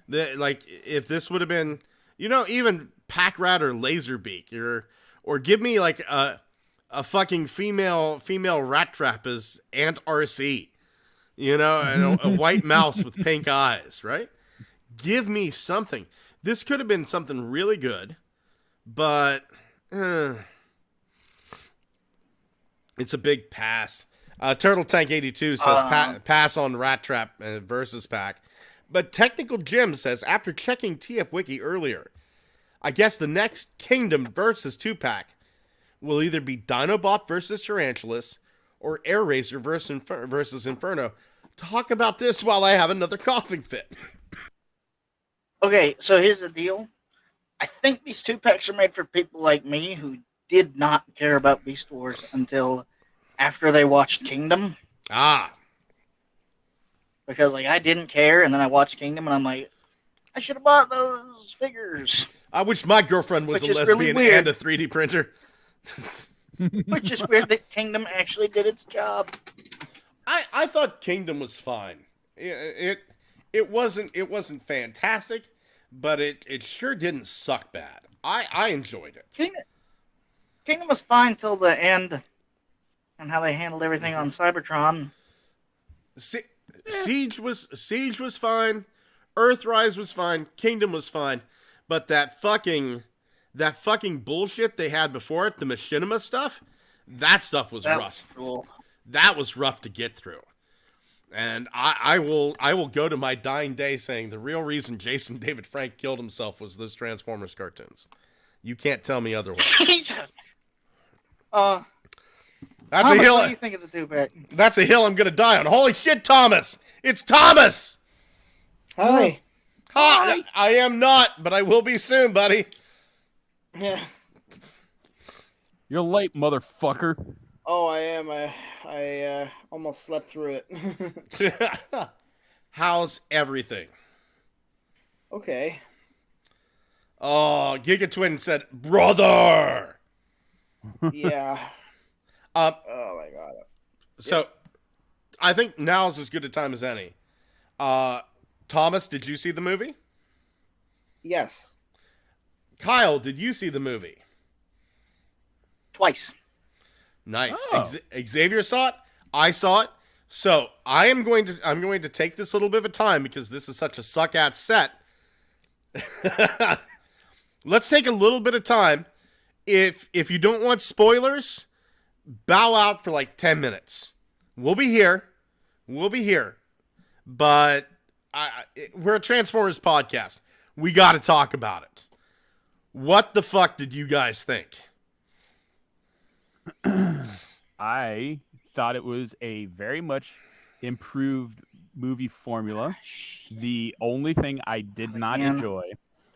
Like, if this would have been, even Pack Rat or Laserbeak, or give me like a fucking female rat trap as Aunt RC, and a white mouse with pink eyes, right? Give me something. This could have been something really good, but it's a big pass. Turtle Tank 82 says pass on Rat Trap versus Pack. But Technical Jim says, after checking TF Wiki earlier, I guess the next Kingdom versus 2-pack will either be Dinobot versus Tarantulas or Air Razor versus Inferno. Talk about this while I have another coughing fit. Okay, so here's the deal. I think these 2-packs are made for people like me who did not care about Beast Wars until after they watched Kingdom. Ah. Because, like, I didn't care, and then I watched Kingdom, and I'm like, I should have bought those figures. I wish my girlfriend was Which a is really lesbian weird. and a 3D printer. Which is weird that Kingdom actually did its job. I thought Kingdom was fine. It wasn't fantastic, but it sure didn't suck bad. I enjoyed it. Kingdom was fine till the end, and how they handled everything on Cybertron. Siege was fine. Earthrise was fine. Kingdom was fine. But that fucking bullshit they had before it, the machinima stuff, that stuff was rough. Cool. That was rough to get through. And I will go to my dying day saying the real reason Jason David Frank killed himself was those Transformers cartoons. You can't tell me otherwise. Jesus. That's Thomas, a hill. What do you think of the 2-pack? That's a hill I'm gonna die on. Holy shit, Thomas! It's Thomas! Hi. Hi. I am not, but I will be soon, buddy. Yeah. You're late, motherfucker. Oh, I am. I almost slept through it. How's everything? Okay. Oh, Giga Twin said, brother! Yeah. Oh my god. So, I think now's as good a time as any. Thomas, did you see the movie? Yes. Kyle, did you see the movie? Twice. Nice. Oh. Xavier saw it. I saw it. So I'm going to take this little bit of a time because this is such a suck-ass set. Let's take a little bit of time. If you don't want spoilers, bow out for like 10 minutes. We'll be here. But we're a Transformers podcast. We got to talk about it. What the fuck did you guys think? I thought it was a very much improved movie formula. The only thing I did not enjoy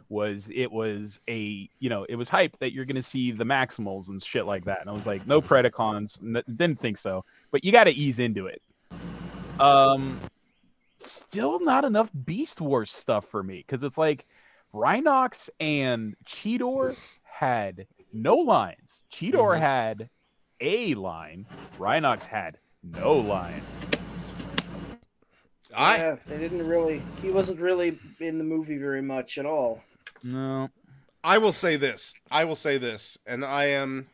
was it was hype that you're going to see the Maximals and shit like that. And I was like, no Predacons. Didn't think so. But you got to ease into it. Still not enough Beast Wars stuff for me. Because it's like Rhinox and Cheetor had no lines. Cheetor had a line. Rhinox had no line. Yeah, they didn't really. He wasn't really in the movie very much at all. No. I will say this, and I am.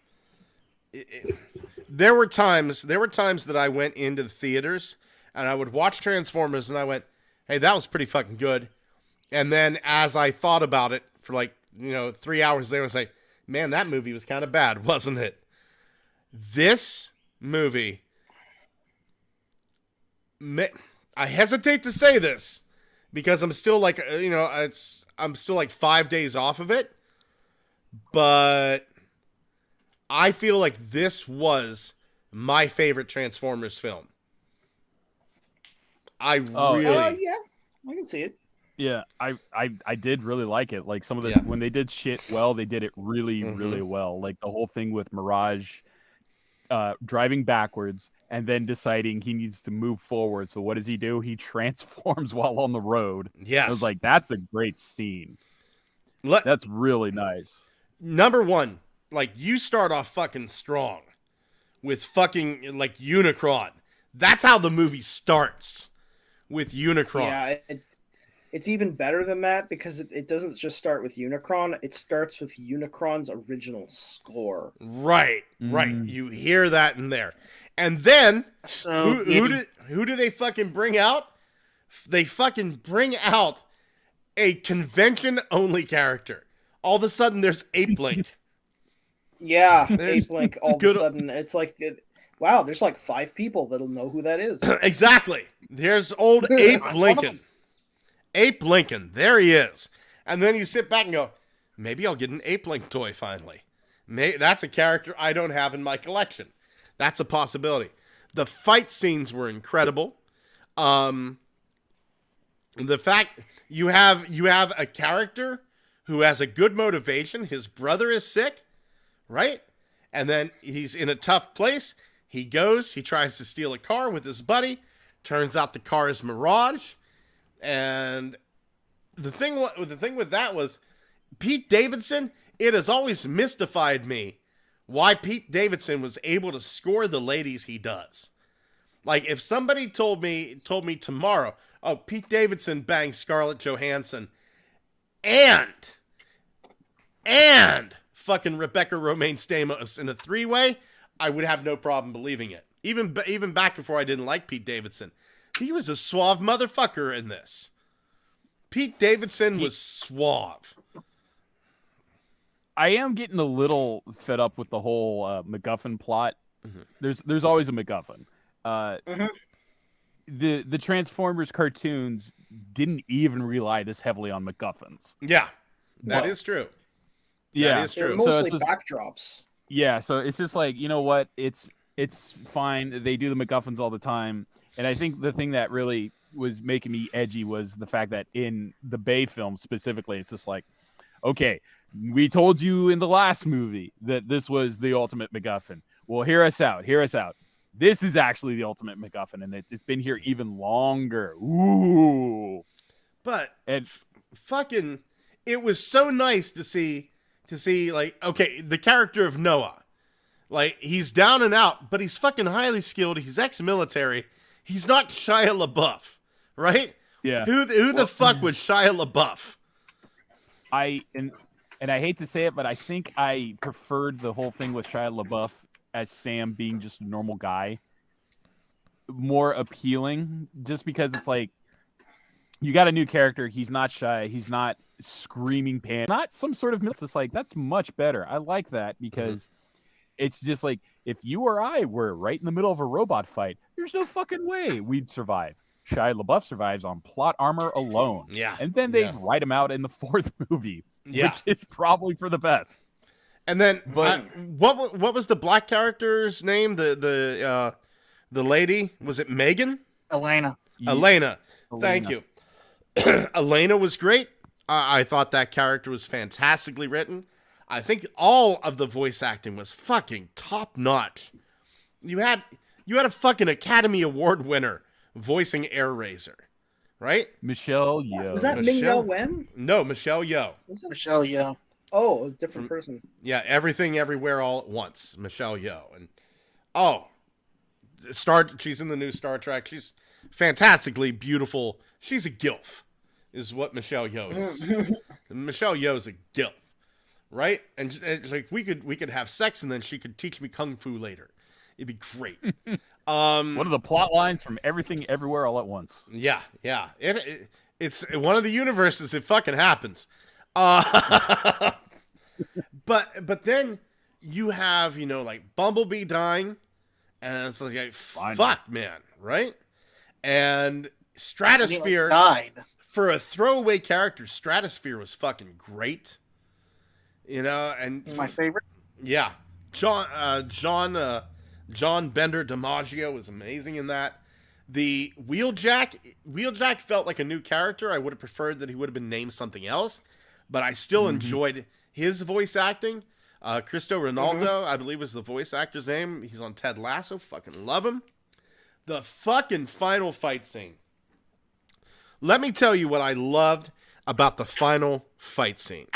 There were times that I went into the theaters and I would watch Transformers and I went, "Hey, that was pretty fucking good." And then as I thought about it for 3 hours, they would say, "Man, that movie was kind of bad, wasn't it?" This movie, I hesitate to say this because I'm still I'm still 5 days off of it, but I feel like this was my favorite Transformers film. Yeah, I can see it. Yeah, I did really like it. Like some of the when they did shit well, they did it really, really well. Like the whole thing with Mirage driving backwards and then deciding he needs to move forward. So what does he do? He transforms while on the road. Yes. I was like, that's a great scene. That's really nice. Number one, you start off fucking strong with fucking Unicron. That's how the movie starts, with Unicron. Yeah, it's even better than that because it doesn't just start with Unicron. It starts with Unicron's original score. Right. You hear that in there. And then, who do they fucking bring out? They fucking bring out a convention-only character. All of a sudden, there's Ape Link. Yeah, Ape Link, all of a sudden. It's like, wow, there's 5 people that'll know who that is. Exactly. There's old Ape Lincoln. Ape Lincoln, there he is. And then you sit back and go, maybe I'll get an Ape Link toy finally. That's a character I don't have in my collection. That's a possibility. The fight scenes were incredible. The fact you have a character who has a good motivation. His brother is sick, right? And then he's in a tough place. He goes, he tries to steal a car with his buddy. Turns out the car is Mirage. And the thing with that was Pete Davidson, it has always mystified me why Pete Davidson was able to score the ladies he does. Like, if somebody told me tomorrow, oh, Pete Davidson bangs Scarlett Johansson and fucking Rebecca Romaine Stamos in a 3-way, I would have no problem believing it. Even back before I didn't like Pete Davidson. He was a suave motherfucker in this. Pete Davidson was suave. I am getting a little fed up with the whole MacGuffin plot. Mm-hmm. There's always a MacGuffin. The Transformers cartoons didn't even rely this heavily on MacGuffins. Yeah, that is true. Yeah, that is true. Mostly so backdrops. Yeah, so it's just like, you know what? It's fine. They do the MacGuffins all the time. And I think the thing that really was making me edgy was the fact that in the Bay film specifically, it's just like, okay, we told you in the last movie that this was the ultimate MacGuffin. Well, hear us out. This is actually the ultimate MacGuffin, and it's been here even longer. Ooh. But fucking, it was so nice to see like, okay, the character of Noah. Like, he's down and out, but he's fucking highly skilled. He's ex-military. He's not Shia LaBeouf, right? Yeah. Who the fuck was Shia LaBeouf? And I hate to say it, but I think I preferred the whole thing with Shia LaBeouf as Sam being just a normal guy more appealing, just because it's like, you got a new character. He's not shy. He's not screaming pan. Not some sort of... It's just like, that's much better. I like that because it's just like, if you or I were right in the middle of a robot fight, there's no fucking way we'd survive. Shia LaBeouf survives on plot armor alone. Yeah. And then they write him out in the 4th movie, which is probably for the best. And then, what was the black character's name? The lady, was it Megan? Elena. Elena. Thank you. Elena was great. I thought that character was fantastically written. I think all of the voice acting was fucking top notch. You had a fucking Academy Award winner voicing AirRaiser, right? Michelle Yeoh. Was that Ming-Na Wen? No, Michelle Yeoh. Was it Michelle Yeoh? Oh, it was a different person. Yeah, Everything Everywhere All at Once. Michelle Yeoh. And she's in the new Star Trek. She's fantastically beautiful. She's a gilf, is what Michelle Yeoh is. Michelle Yeoh is a gilf, right? And like we could have sex and then she could teach me kung fu later. It'd be great. One of the plot lines from Everything Everywhere All at Once. Yeah. It's one of the universes. It fucking happens. But then you have, like Bumblebee dying, and it's like fuck, man, right? And Stratosphere died. For a throwaway character. Stratosphere was fucking great, and It's my favorite. Yeah, John Bender DiMaggio was amazing in that. The Wheeljack felt like a new character. I would have preferred that he would have been named something else, but I still enjoyed his voice acting. Cristo Ronaldo, I believe was the voice actor's name. He's on Ted Lasso. Fucking love him. The fucking final fight scene. Let me tell you what I loved about the final fight scene.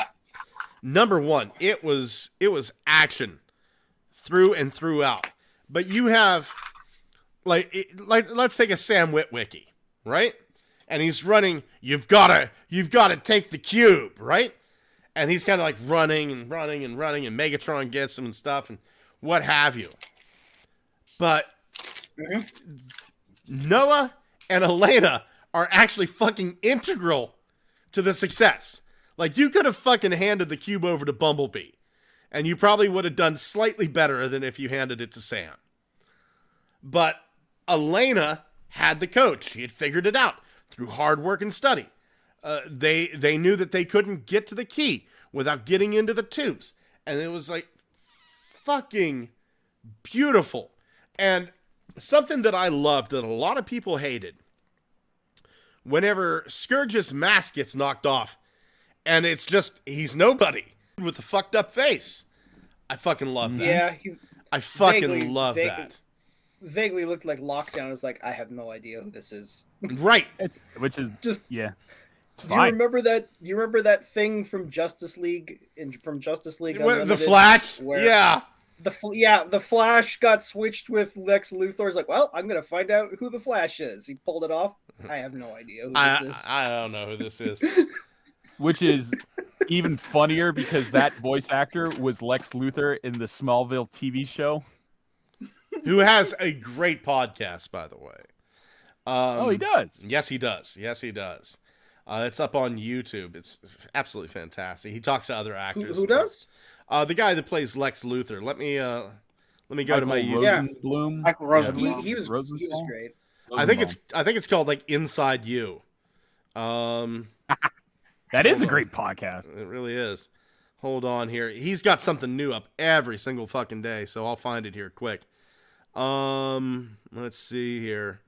Number one, it was action through and throughout. But you have like let's take a Sam Witwicky, right? And he's running. You've got to take the cube, right? And he's kind of like running, and Megatron gets him and stuff, and what have you. But Noah and Elena are actually fucking integral to the success. Like, you could have fucking handed the cube over to Bumblebee, and you probably would have done slightly better than if you handed it to Sam. But Elena had the coach. She had figured it out through hard work and study. They knew that they couldn't get to the key without getting into the tubes. And it was like fucking beautiful. And something that I loved that a lot of people hated, whenever Scourge's mask gets knocked off and it's just he's nobody with a fucked up face. I fucking love that. Yeah, I fucking love that. Vaguely looked like Lockdown. Is like, I have no idea who this is. Right. Which is Just yeah. Do you remember that? Do you remember that thing from Justice League? The Unlimited, Flash. where Yeah. The Flash got switched with Lex Luthor's like, well, I'm gonna find out who the Flash is. He pulled it off. I have no idea who this is. I don't know who this is. Which is even funnier because that voice actor was Lex Luthor in the Smallville TV show. Who has a great podcast, by the way. Oh, he does. Yes, he does. It's up on YouTube. It's absolutely fantastic. He talks to other actors. Who does? The guy that plays Lex Luthor. Let me go to my YouTube. Yeah. Bloom. Michael Rosenbaum. He was great. I think it's called like Inside You. That is a great podcast. It really is. Hold on here. He's got something new up every single fucking day, so I'll find it here quick. Let's see here.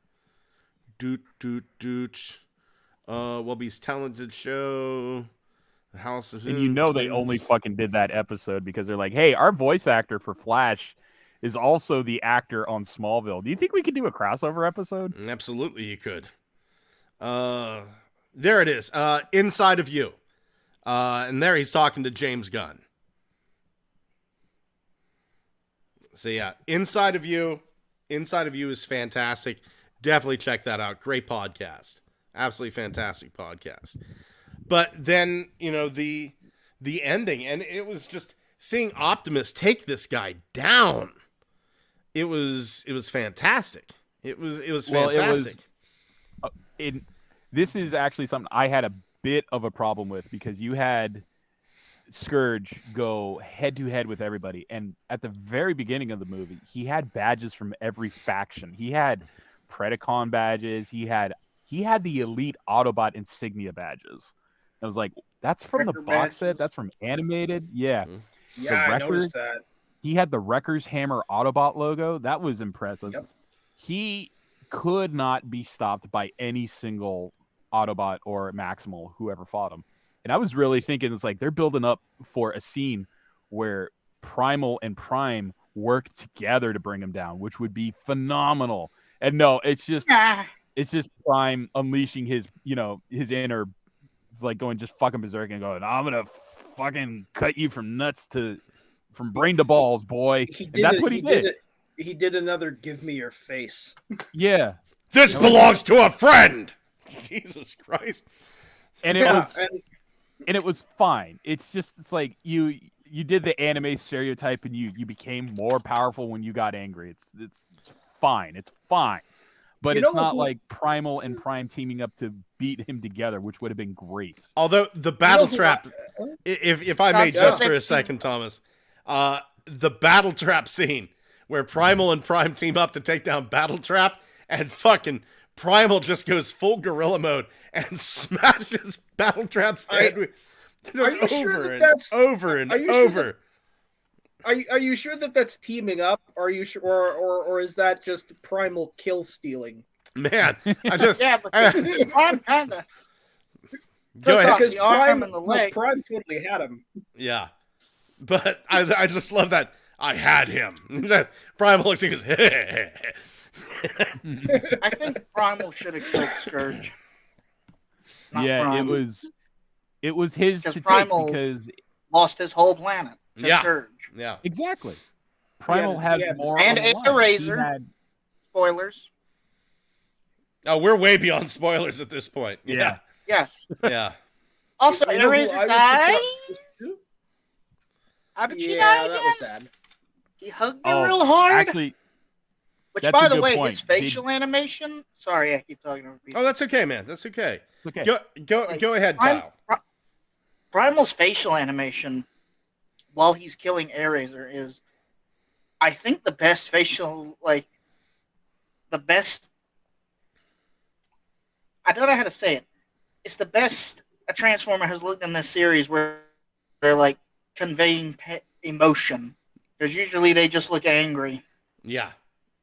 Wubby's Talented Show. The House of And you know they only fucking did that episode because they're like, hey, our voice actor for Flash is also the actor on Smallville. Do you think we could do a crossover episode? Absolutely, you could. There it is. Inside of You. And there he's talking to James Gunn. So yeah, Inside of You. Inside of You is fantastic. Definitely check that out. Great podcast. Absolutely fantastic podcast. But then, the ending, and it was just seeing Optimus take this guy down. It was fantastic. It was fantastic. This is actually something I had a bit of a problem with because you had Scourge go head to head with everybody, and at the very beginning of the movie, he had badges from every faction. He had Predacon badges. He had the Elite Autobot insignia badges. I was like, that's from the box set. That's from Animated. Yeah. Yeah, I noticed that. He had the Wrecker's Hammer Autobot logo. That was impressive. Yep. He could not be stopped by any single Autobot or Maximal, whoever fought him. And I was really thinking, it's like they're building up for a scene where Primal and Prime work together to bring him down, which would be phenomenal. And no, it's just Prime unleashing his inner, it's like going just fucking berserk and going, I'm gonna fucking cut you from brain to balls, boy. That's what he did. He did another "Give me your face." Yeah, this belongs to a friend. Jesus Christ! And it was fine. It's like you did the anime stereotype, and you became more powerful when you got angry. It's fine. It's fine. But it's not like Primal and Prime teaming up to beat him together, which would have been great. Although the battle trap, if I may just for a second, Thomas, the battle trap scene where Primal and Prime team up to take down Battle Trap, and fucking Primal just goes full gorilla mode and smashes Battle Trap's head over and over. Are you sure that that's teaming up? Are you sure, or is that just Primal kill stealing? Man, I just but Prime kind of go ahead. Because the arm and the leg. Prime totally had him. Yeah, but I just love that I had him. Primal looks and goes, I think Primal should have killed Scourge. Prime. it was his to Primal take because lost his whole planet to Scourge. Yeah, exactly. Primal had more and on a razor. Spoilers. Oh, we're way beyond spoilers at this point. Yeah. Yeah. Also, Eraser died. How did she die again? That was sad. He hugged her real hard. Actually, which, by the way, his facial animation. Sorry, I keep talking over people. Oh, that's okay, man. That's okay. Okay. Go ahead, Kyle. Primal's facial animation, while he's killing Eraser, is, I think, the best facial, the best. I don't know how to say it. It's the best a Transformer has looked in this series, where they're conveying emotion. Because usually they just look angry. Yeah.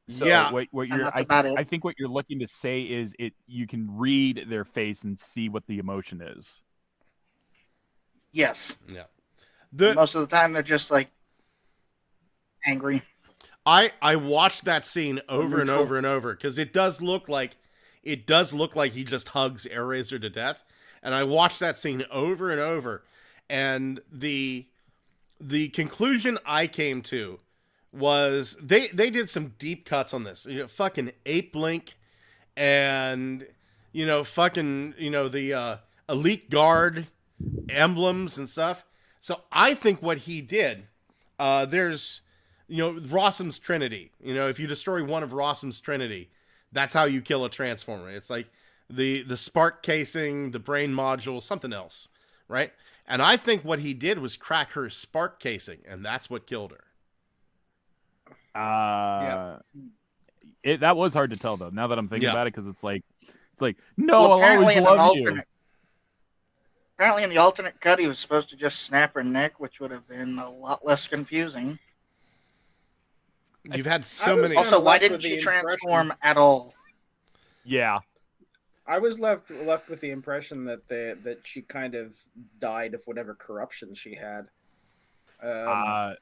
So what you're, I think what you're looking to say is you can read their face and see what the emotion is. Yes. Yeah. Most of the time, they're just like angry. I watched that scene over and over and over because it does look like he just hugs Airazor to death, and I watched that scene over and over, and the conclusion I came to was they did some deep cuts on this. Fucking Ape Link, and fucking the Elite Guard emblems and stuff. So I think what he did, there's Rossum's Trinity. If you destroy one of Rossum's Trinity, that's how you kill a Transformer. It's like the spark casing, the brain module, something else, right? And I think what he did was crack her spark casing, and that's what killed her. That was hard to tell though. Now that I'm thinking about it, because it's like no, Well, I'll always love you. Apparently, in the alternate cut, he was supposed to just snap her neck, which would have been a lot less confusing. You've had so many. Also, why didn't she transform at all? Yeah, I was left with the impression that she kind of died of whatever corruption she had. I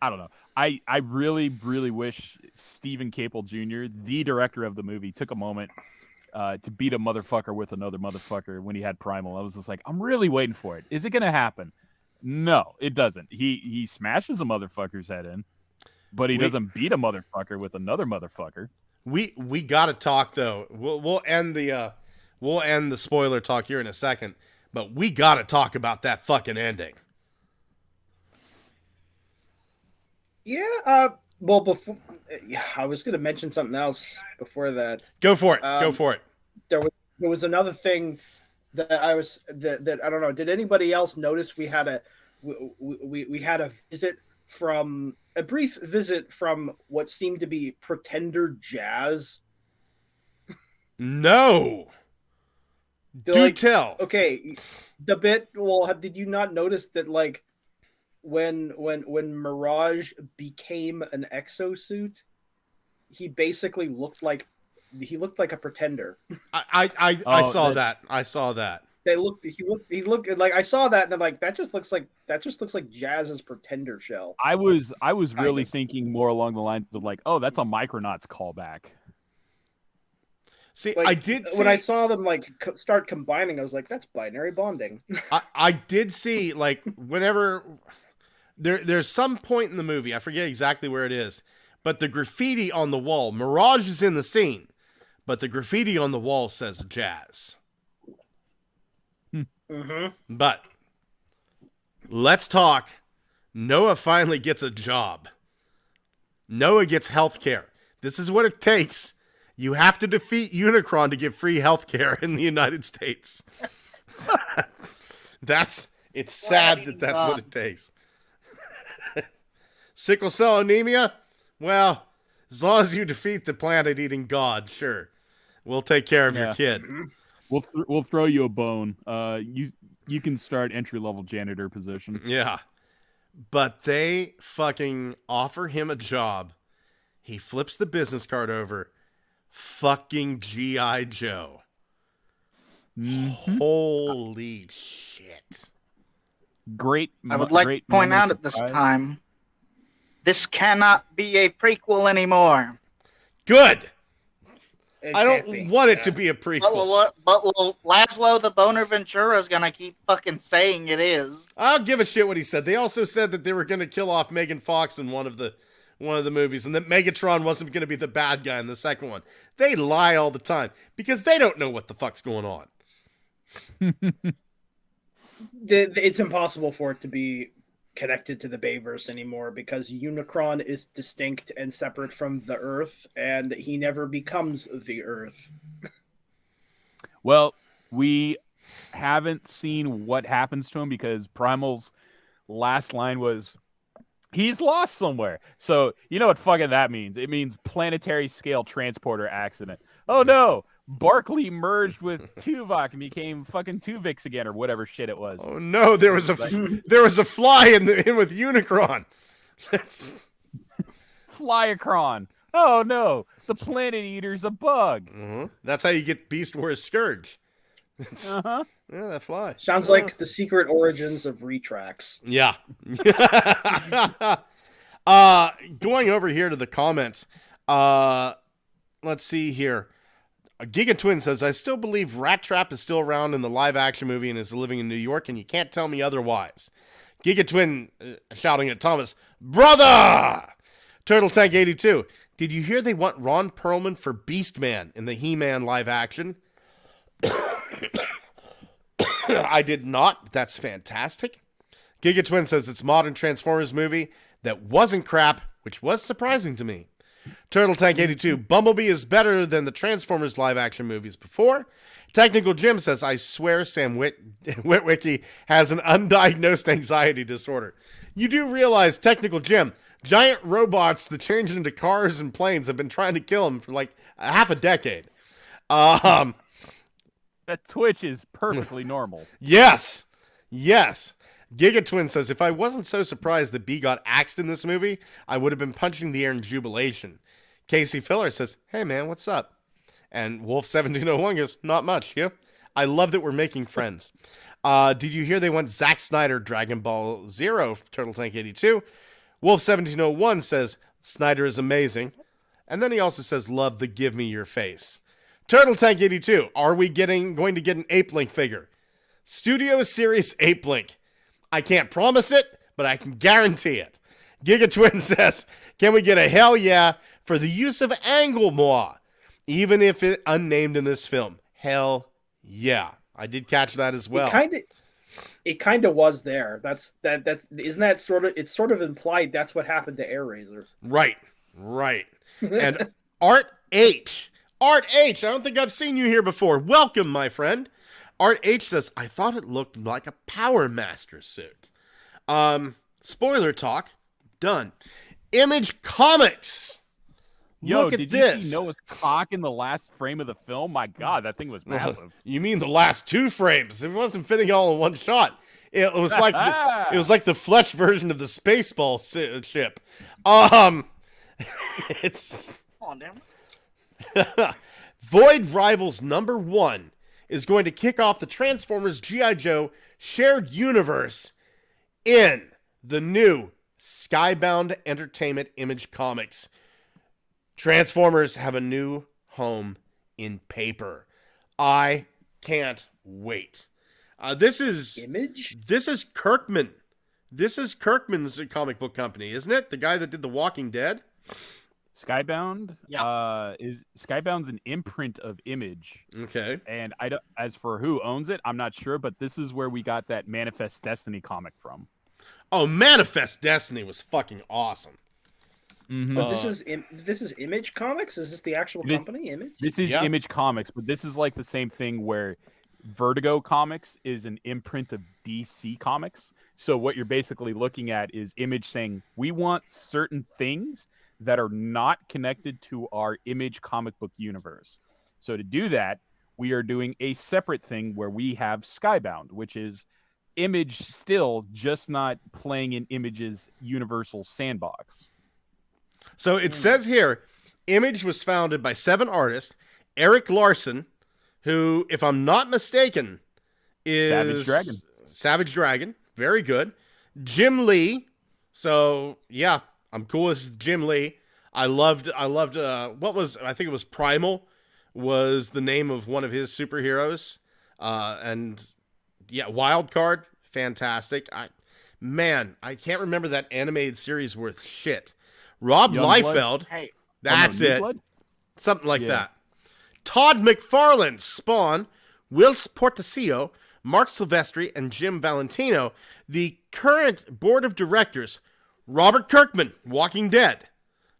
don't know. I really, really wish Stephen Capel Jr., the director of the movie, took a moment to beat a motherfucker with another motherfucker when he had Primal. I was just like, I'm really waiting for it. Is it going to happen? No, it doesn't. He smashes a motherfucker's head in, but he doesn't beat a motherfucker with another motherfucker. We got to talk though. We'll end the spoiler talk here in a second, but we got to talk about that fucking ending. Yeah. Well, before I was going to mention something else before that. Go for it. Go for it. There was another thing that that I don't know. Did anybody else notice we had a brief visit from what seemed to be Pretender Jazz? No. Do tell. Okay, the bit. Well, did you not notice that when Mirage became an exosuit, he basically looked like a pretender. I saw that. I saw that. He looked like I saw that, and I'm like, that just looks like Jazz's pretender shell. I was really thinking more along the lines of like, oh, that's a Micronauts callback. See, I did see, when I saw them start combining, I was like, that's binary bonding. I did see whenever there's some point in the movie, I forget exactly where it is, but the graffiti on the wall, Mirage is in the scene, but the graffiti on the wall says Jazz. Mm-hmm. But let's talk. Noah finally gets a job. Noah gets health care. This is what it takes. You have to defeat Unicron to get free health care in the United States. It's sad that that's what it takes. Sickle cell anemia? Well, as long as you defeat the planet-eating god, sure. We'll take care of your kid. We'll throw you a bone. You can start entry-level janitor position. Yeah. But they fucking offer him a job. He flips the business card over. Fucking G.I. Joe. Mm-hmm. Holy shit. Great. I would like to point out at this time, this cannot be a prequel anymore. Good. I don't want it to be a prequel. But Laszlo the Boner Ventura is going to keep fucking saying it is. I'll give a shit what he said. They also said that they were going to kill off Megan Fox in one of the movies, and that Megatron wasn't going to be the bad guy in the second one. They lie all the time because they don't know what the fuck's going on. It's impossible for it to be connected to the Bayverse anymore because Unicron is distinct and separate from the Earth, and he never becomes the Earth. Well, we haven't seen what happens to him because Primal's last line was, he's lost somewhere. So you know what fucking that means. It means planetary scale transporter accident. Oh no, Barkley merged with Tuvok and became fucking Tuvix again, or whatever shit it was. Oh no, there was a fly in with Unicron. Flyacron. Oh no, the Planet Eater's a bug. Mm-hmm. That's how you get Beast Wars Scourge. Uh-huh. Yeah, that fly. Sounds like the secret origins of Retracts. Yeah. Going over here to the comments. Let's see here. Giga Twin says, I still believe Rat Trap is still around in the live action movie and is living in New York, and you can't tell me otherwise. Giga Twin shouting at Thomas, Brother! Turtle Tank 82. Did you hear they want Ron Perlman for Beastman in the He-Man live action? I did not. That's fantastic. Giga Twin says it's a modern Transformers movie that wasn't crap, which was surprising to me. Turtle Tank 82. Bumblebee is better than the Transformers live action movies before. Technical Jim says, I swear Sam Witwicky has an undiagnosed anxiety disorder. You do realize, Technical Jim, giant robots that change into cars and planes have been trying to kill him for like half a decade. That twitch is perfectly normal. Yes. Giga Twin says, if I wasn't so surprised that B got axed in this movie, I would have been punching the air in jubilation. Casey Filler says, hey man, what's up? And Wolf1701 goes, not much, yeah? I love that we're making friends. Did you hear they want Zack Snyder Dragon Ball Zero, Turtle Tank 82? Wolf1701 says, Snyder is amazing. And then he also says, love the give me your face. Turtle Tank 82, are we going to get an Ape Link figure? Studio Series Ape Link. I can't promise it, but I can guarantee it. Giga Twin says, can we get a hell yeah for the use of Angle Moi, even if it unnamed in this film? Hell yeah. I did catch that as well. It kind of was there. Isn't that sort of, it's sort of implied that's what happened to Air Razor. Right. And Art H, I don't think I've seen you here before. Welcome, my friend. Art H says, I thought it looked like a Power Master suit. Spoiler talk. Done. Image Comics. Look at did this. you see Noah's cock in the last frame of the film? My God, that thing was massive. You mean the last two frames? It wasn't fitting all in one shot. It was like the flesh version of the Spaceball ship. It's Come on, damn. Void Rivals #1 is going to kick off the Transformers G.I. Joe shared universe in the new Skybound Entertainment Image Comics. Transformers have a new home in paper. I can't wait. This is Image? This is Kirkman. This is Kirkman's comic book company, isn't it? The guy that did The Walking Dead? Skybound, Yeah. is Skybound's an imprint of Image. Okay. And I don't, as for who owns it, I'm not sure, but this is where we got that Manifest Destiny comic from. Oh, Manifest Destiny was fucking awesome. Mm-hmm. This is Image Comics? Is this the actual company, Image? This is Image Comics, but this is like the same thing where Vertigo Comics is an imprint of DC Comics. So what you're basically looking at is Image saying, we want certain things that are not connected to our Image comic book universe. So to do that, we are doing a separate thing where we have Skybound, which is Image still, just not playing in Image's universal sandbox. So it says here, Image was founded by 7 artists, Eric Larson, who, if I'm not mistaken, is Savage Dragon. Very good. Jim Lee. So yeah, I'm cool with Jim Lee. I loved what was, I think it was Primal was the name of one of his superheroes. And yeah, Wildcard, fantastic. I can't remember that animated series worth shit. Rob Liefeld. Hey, That's it. Something like that. Todd McFarlane, Spawn, Will Portacio, Mark Silvestri, and Jim Valentino. The current board of directors, Robert Kirkman, Walking Dead.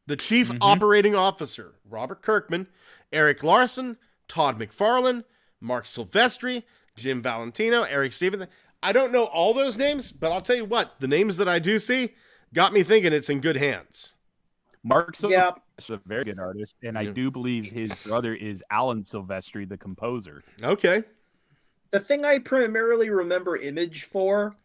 The chief operating officer, Robert Kirkman, Eric Larson, Todd McFarlane, Mark Silvestri, Jim Valentino, Eric Stevens. I don't know all those names, but I'll tell you what, the names that I do see got me thinking it's in good hands. Mark Silvestri is a very good artist, and I do believe his brother is Alan Silvestri, the composer. Okay. The thing I primarily remember Image for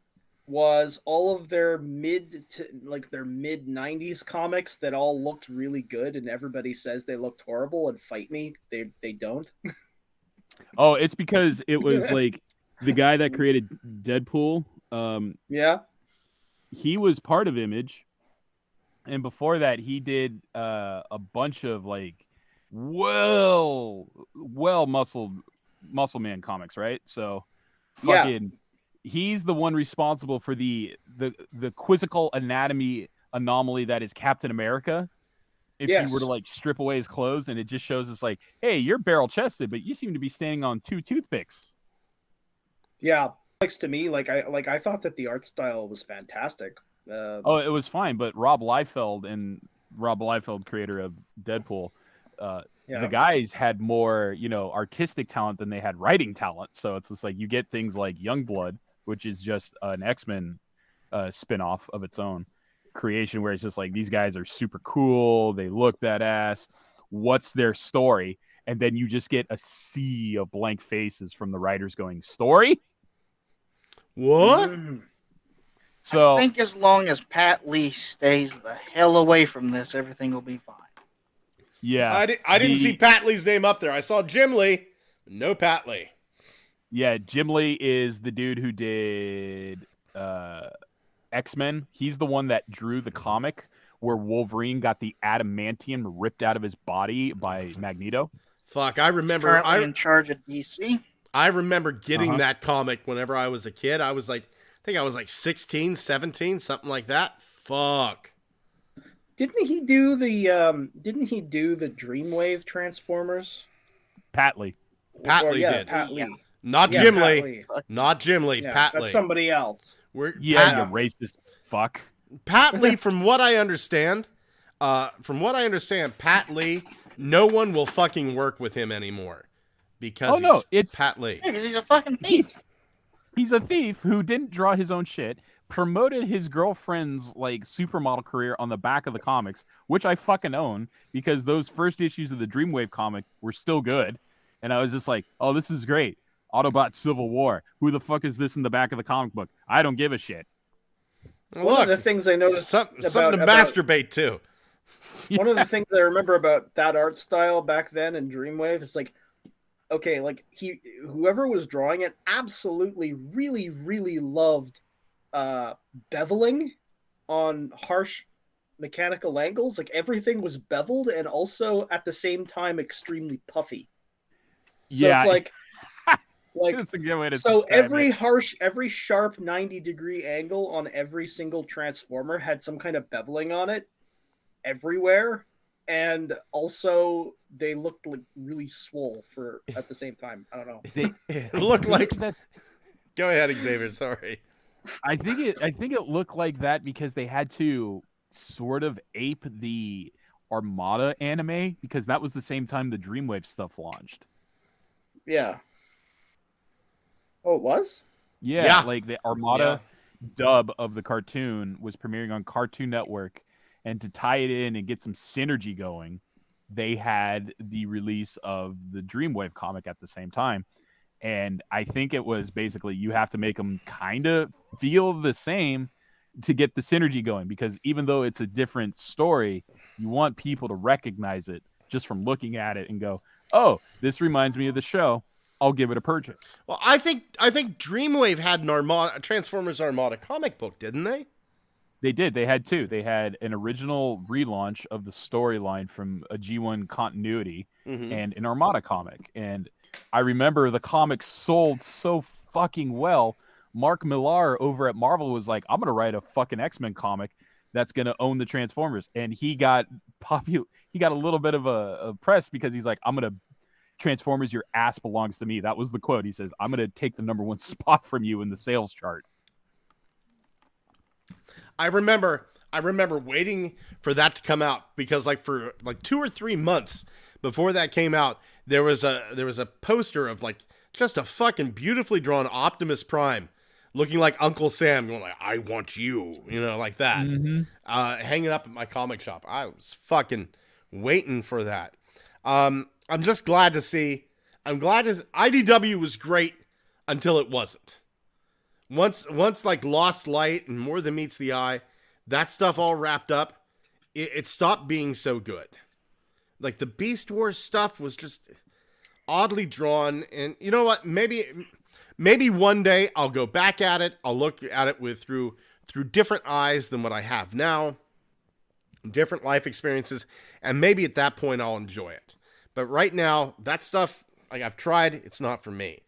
was all of their mid 90s comics that all looked really good, and everybody says they looked horrible, and fight me, they don't. Oh, it's because it was like the guy that created Deadpool. Yeah. He was part of Image, and before that, he did a bunch of like well muscle man comics, right? So, fucking, he's the one responsible for the quizzical anatomy anomaly that is Captain America. If you were to like strip away his clothes, and it just shows us like, hey, you're barrel chested, but you seem to be standing on 2 toothpicks. Yeah, next to me, I thought that the art style was fantastic. Oh, it was fine, but Rob Liefeld, creator of Deadpool, the guys had more, artistic talent than they had writing talent. So it's just like you get things like Youngblood, which is just an X-Men spin-off of its own creation, where it's just like these guys are super cool, they look badass. What's their story? And then you just get a sea of blank faces from the writers going, story? What? So I think as long as Pat Lee stays the hell away from this, everything will be fine. Yeah. I didn't see Pat Lee's name up there. I saw Jim Lee. No Pat Lee. Yeah, Jim Lee is the dude who did X-Men. He's the one that drew the comic where Wolverine got the adamantium ripped out of his body by Magneto. Fuck, I remember. Currently in charge of DC. I remember getting that comic whenever I was a kid. I think I was like 16, 17, something like that. Fuck. Didn't he do the Dreamwave Transformers? Pat Lee. Pat Lee did. Pat Lee. Not Jim Lee. Not Jim Lee. Yeah, Pat Lee. that's somebody else. You racist fuck. Pat Lee, from what I understand, Pat Lee, no one will fucking work with him anymore because it's Pat Lee. Yeah, because he's a fucking thief. He's a thief who didn't draw his own shit, promoted his girlfriend's like supermodel career on the back of the comics, which I fucking own because those first issues of the Dreamwave comic were still good. And I was just like, oh, this is great. Autobot Civil War. Who the fuck is this in the back of the comic book? I don't give a shit. One of the things I noticed something to masturbate to. One of the things I remember about that art style back then in Dreamwave is like, okay, like whoever was drawing it absolutely really, really loved beveling on harsh mechanical angles. Like everything was beveled and also at the same time extremely puffy. So it's like that's a good way to so every sharp 90-degree angle on every single transformer had some kind of beveling on it everywhere, and also they looked like really swole at the same time. I don't know. It looked like that. Go ahead, Xavier. Sorry. I think it looked like that because they had to sort of ape the Armada anime because that was the same time the Dreamwave stuff launched. Yeah. Oh, it was? Yeah. Like the Armada dub of the cartoon was premiering on Cartoon Network, and to tie it in and get some synergy going, they had the release of the Dreamwave comic at the same time. And I think it was basically you have to make them kind of feel the same to get the synergy going, because even though it's a different story, you want people to recognize it just from looking at it and go, oh, this reminds me of the show. I'll give it a purchase. Well, I think Dreamwave had a Transformers Armada comic book, didn't they? They did. They had two. They had an original relaunch of the storyline from a G1 continuity and an Armada comic. And I remember the comic sold so fucking well. Mark Millar over at Marvel was like, I'm going to write a fucking X-Men comic that's going to own the Transformers. And he got a little bit of a press because he's like, I'm going to Transformers, your ass belongs to me. That was the quote. He says, I'm going to take the #1 spot from you in the sales chart. I remember waiting for that to come out because for 2 or 3 months before that came out, there was a poster of just a fucking beautifully drawn Optimus Prime looking like Uncle Sam going like, I want you, like that. Hanging up at my comic shop. I was fucking waiting for that. I'm just glad to see. IDW was great until it wasn't. Once Lost Light and More Than Meets the Eye, that stuff all wrapped up, it stopped being so good. Like the Beast Wars stuff was just, oddly drawn. And you know what? Maybe one day I'll go back at it. I'll look at it through different eyes than what I have now, different life experiences, and maybe at that point I'll enjoy it. But right now, that stuff, like, I've tried, it's not for me.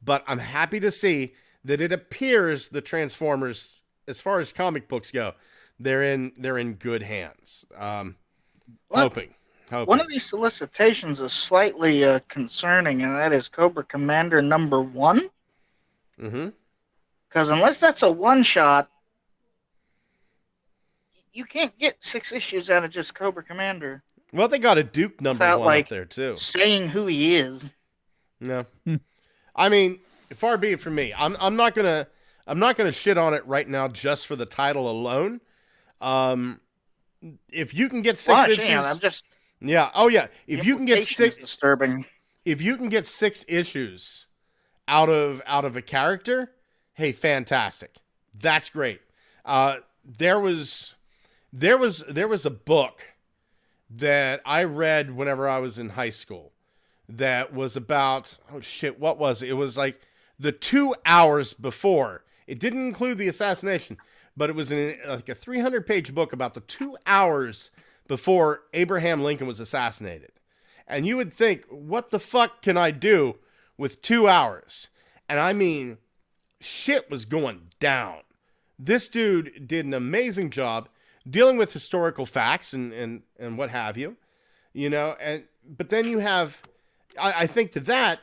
But I'm happy to see that it appears the Transformers, as far as comic books go, they're in good hands. Hoping. One of these solicitations is slightly concerning, and that is Cobra Commander #1. Mm-hmm. Because unless that's a one-shot, you can't get 6 issues out of just Cobra Commander. Well, they got a Duke #1 up there too. Saying who he is. No, I mean, far be it from me. I'm not gonna shit on it right now just for the title alone. If you can get 6 issues, I'm just. Yeah. Oh yeah. If you can get 6, disturbing. If you can get 6 issues out of a character, hey, fantastic. That's great. There was a book that I read whenever I was in high school that was about, oh shit, what was it? It was like the 2 hours before. It didn't include the assassination, but it was like a 300-page book about the 2 hours before Abraham Lincoln was assassinated. And you would think, what the fuck can I do with 2 hours? And I mean, shit was going down. This dude did an amazing job dealing with historical facts and what have you, you know, but then you have, I think that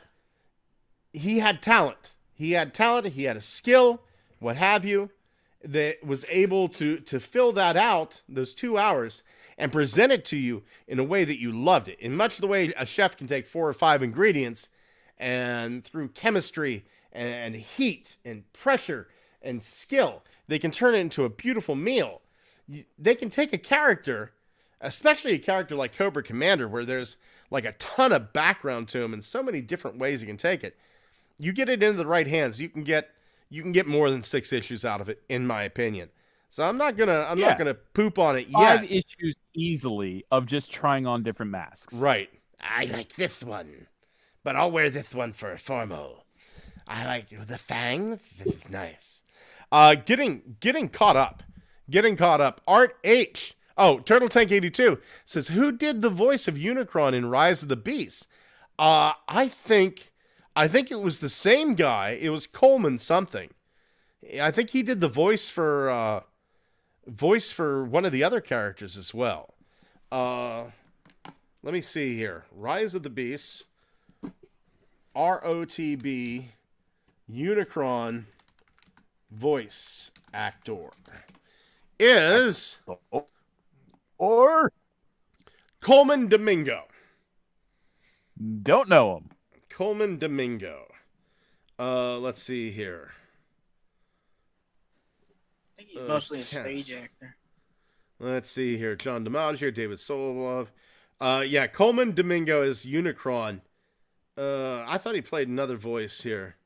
he had talent. He had a skill, what have you, that was able to fill that out, those 2 hours, and present it to you in a way that you loved it. In much the way a chef can take 4 or 5 ingredients and through chemistry and heat and pressure and skill, they can turn it into a beautiful meal. They can take a character, especially a character like Cobra Commander, where there's like a ton of background to him and so many different ways you can take it. You get it into the right hands, you can get more than 6 issues out of it, in my opinion. So I'm not gonna poop on it yet. 5 issues easily of just trying on different masks. Right. I like this one, but I'll wear this one for formal. I like the fangs. This is nice. Getting caught up. Art H. Oh, Turtle Tank 82 says, who did the voice of Unicron in Rise of the Beast? I think it was the same guy. It was Coleman something. I think he did the voice for one of the other characters as well. Let me see here. Rise of the Beast. ROTB Unicron voice actor is or Coleman Domingo. Don't know him. Coleman Domingo. Let's see here. I think he's mostly a stage actor. Let's see here. John DiMaggio, David Sobolov. Yeah, Coleman Domingo is Unicron. I thought he played another voice here.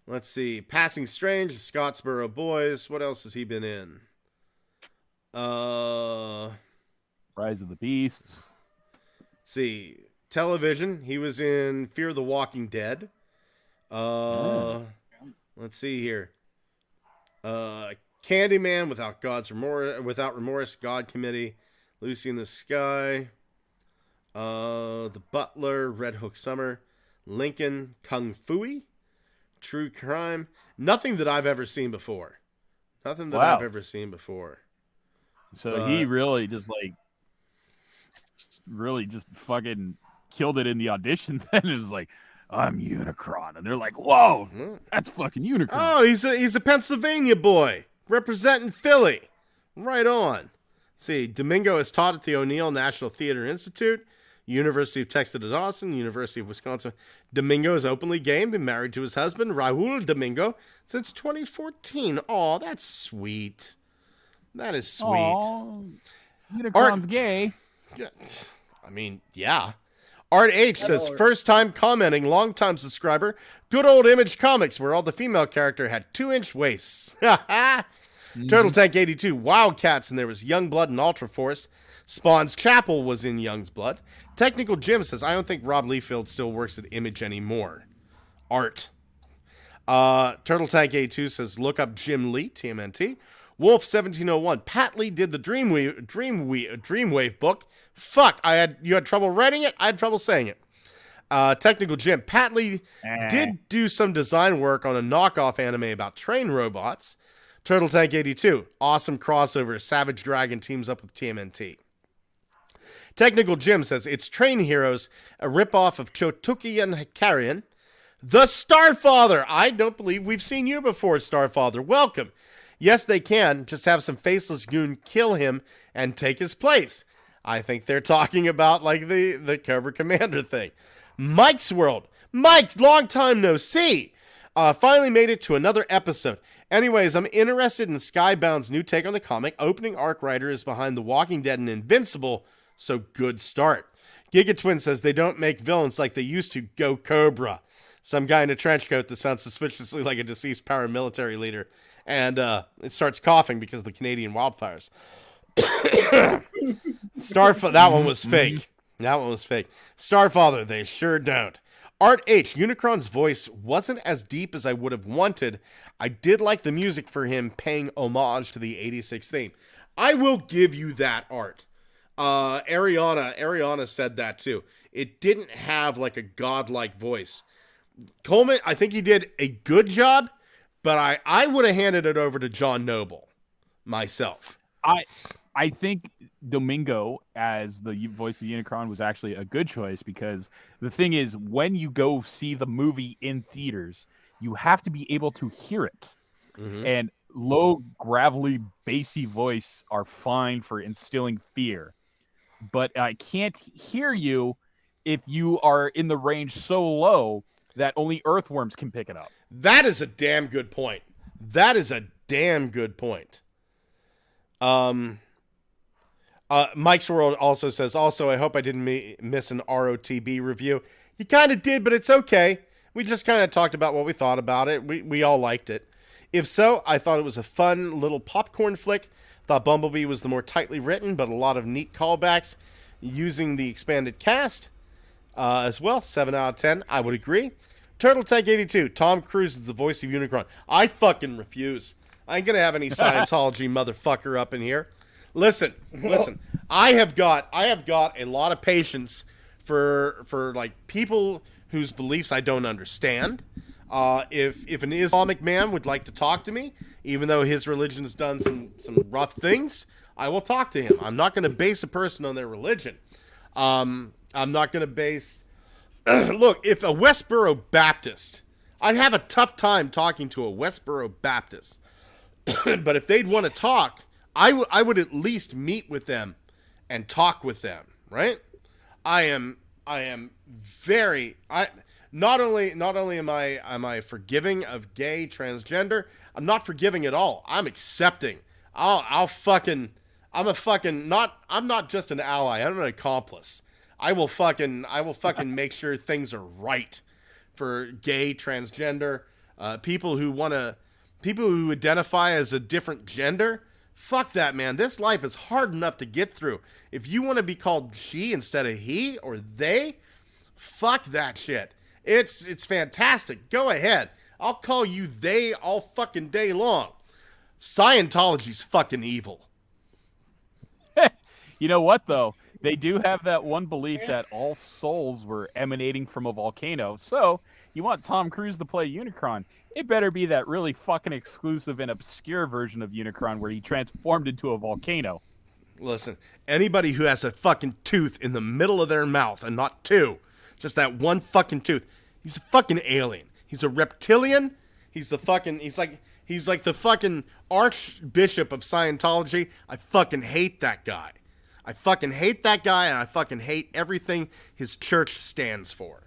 Let's see. Passing Strange, Scottsboro Boys. What else has he been in? Rise of the Beasts. Let's see. Television. He was in Fear the Walking Dead. Let's see here. Candyman, Without Remorse, God Committee, Lucy in the Sky, The Butler, Red Hook Summer, Lincoln, Kung Fu, True Crime. Nothing that I've ever seen before. So he really just fucking killed it in the audition. Then it was like, I'm Unicron, and they're like, whoa, that's fucking Unicron. Oh, he's a Pennsylvania boy representing Philly. Right on. Let's see, Domingo is taught at the O'Neill National Theater Institute, University of Texas at Austin, University of Wisconsin. Domingo is openly gay and been married to his husband, Raul Domingo, since 2014. Aw, that's sweet. That is sweet. Aww, Unicron's gay. Yeah, I mean, yeah. Art H says, first time commenting, long time subscriber. Good old Image Comics, where all the female character had 2-inch waists. Turtle Tank 82, Wildcats, and there was Youngblood and Ultra Force. Spawn's Chapel was in Young's blood. Technical Jim says, I don't think Rob Liefeld still works at Image anymore. Art. Turtle Tank A2 says, look up Jim Lee, TMNT. Wolf 1701, Pat Lee did the Dreamwave book. Fuck, you had trouble writing it? I had trouble saying it. Technical Jim, Pat Lee did do some design work on a knockoff anime about train robots. Turtle Tank 82, awesome crossover. Savage Dragon teams up with TMNT. Technical Jim says, it's Train Heroes, a ripoff of Chotuki and Hikarian. The Starfather! I don't believe we've seen you before, Starfather. Welcome. Yes, they can. Just have some faceless goon kill him and take his place. I think they're talking about like the Cobra Commander thing. Mike's World. Mike, long time no see. Finally made it to another episode. Anyways, I'm interested in Skybound's new take on the comic. Opening arc writer is behind The Walking Dead and Invincible, so good start. Giga Twin says they don't make villains like they used to. Go Cobra. Some guy in a trench coat that sounds suspiciously like a deceased paramilitary leader. And it starts coughing because of the Canadian wildfires. That one was fake. That one was fake. Starfather, they sure don't. Art H. Unicron's voice wasn't as deep as I would have wanted. I did like the music for him paying homage to the 86 theme. I will give you that, Art. Ariana said that too. It didn't have like a godlike voice. Coleman, I think he did a good job, but I would have handed it over to John Noble myself. I think Domingo as the voice of Unicron was actually a good choice, because the thing is, when you go see the movie in theaters, you have to be able to hear it. Mm-hmm. And low, gravelly, bassy voice are fine for instilling fear. But I can't hear you if you are in the range so low that only earthworms can pick it up. That is a damn good point. Mike's World also says, I hope I didn't miss an ROTB review. You kind of did, but it's okay. We just kind of talked about what we thought about it. We all liked it. If so, I thought it was a fun little popcorn flick. Thought Bumblebee was the more tightly written, but a lot of neat callbacks using the expanded cast as well. 7 out of 10. I would agree. Turtle Tech 82. Tom Cruise is the voice of Unicron. I fucking refuse. I ain't going to have any Scientology motherfucker up in here. Listen. I have got a lot of patience for like people whose beliefs I don't understand. If an Islamic man would like to talk to me, even though his religion has done some rough things, I will talk to him. I'm not going to base a person on their religion. I'm not going to base... Look, if a Westboro Baptist... I'd have a tough time talking to a Westboro Baptist. But if they'd want to talk, I would at least meet with them and talk with them, right? I am very... Not only am I forgiving of gay, transgender, I'm not forgiving at all. I'm accepting. I'm not just an ally. I'm an accomplice. I will fucking make sure things are right for gay, transgender, people who identify as a different gender. Fuck that, man. This life is hard enough to get through. If you want to be called she instead of he or they, fuck that shit. It's fantastic. Go ahead. I'll call you they all fucking day long. Scientology's fucking evil. You know what, though? They do have that one belief that all souls were emanating from a volcano. So, you want Tom Cruise to play Unicron. It better be that really fucking exclusive and obscure version of Unicron where he transformed into a volcano. Listen, anybody who has a fucking tooth in the middle of their mouth, and not two, just that one fucking tooth, he's a fucking alien. He's a reptilian. He's like the fucking archbishop of Scientology. I fucking hate that guy. And I fucking hate everything his church stands for.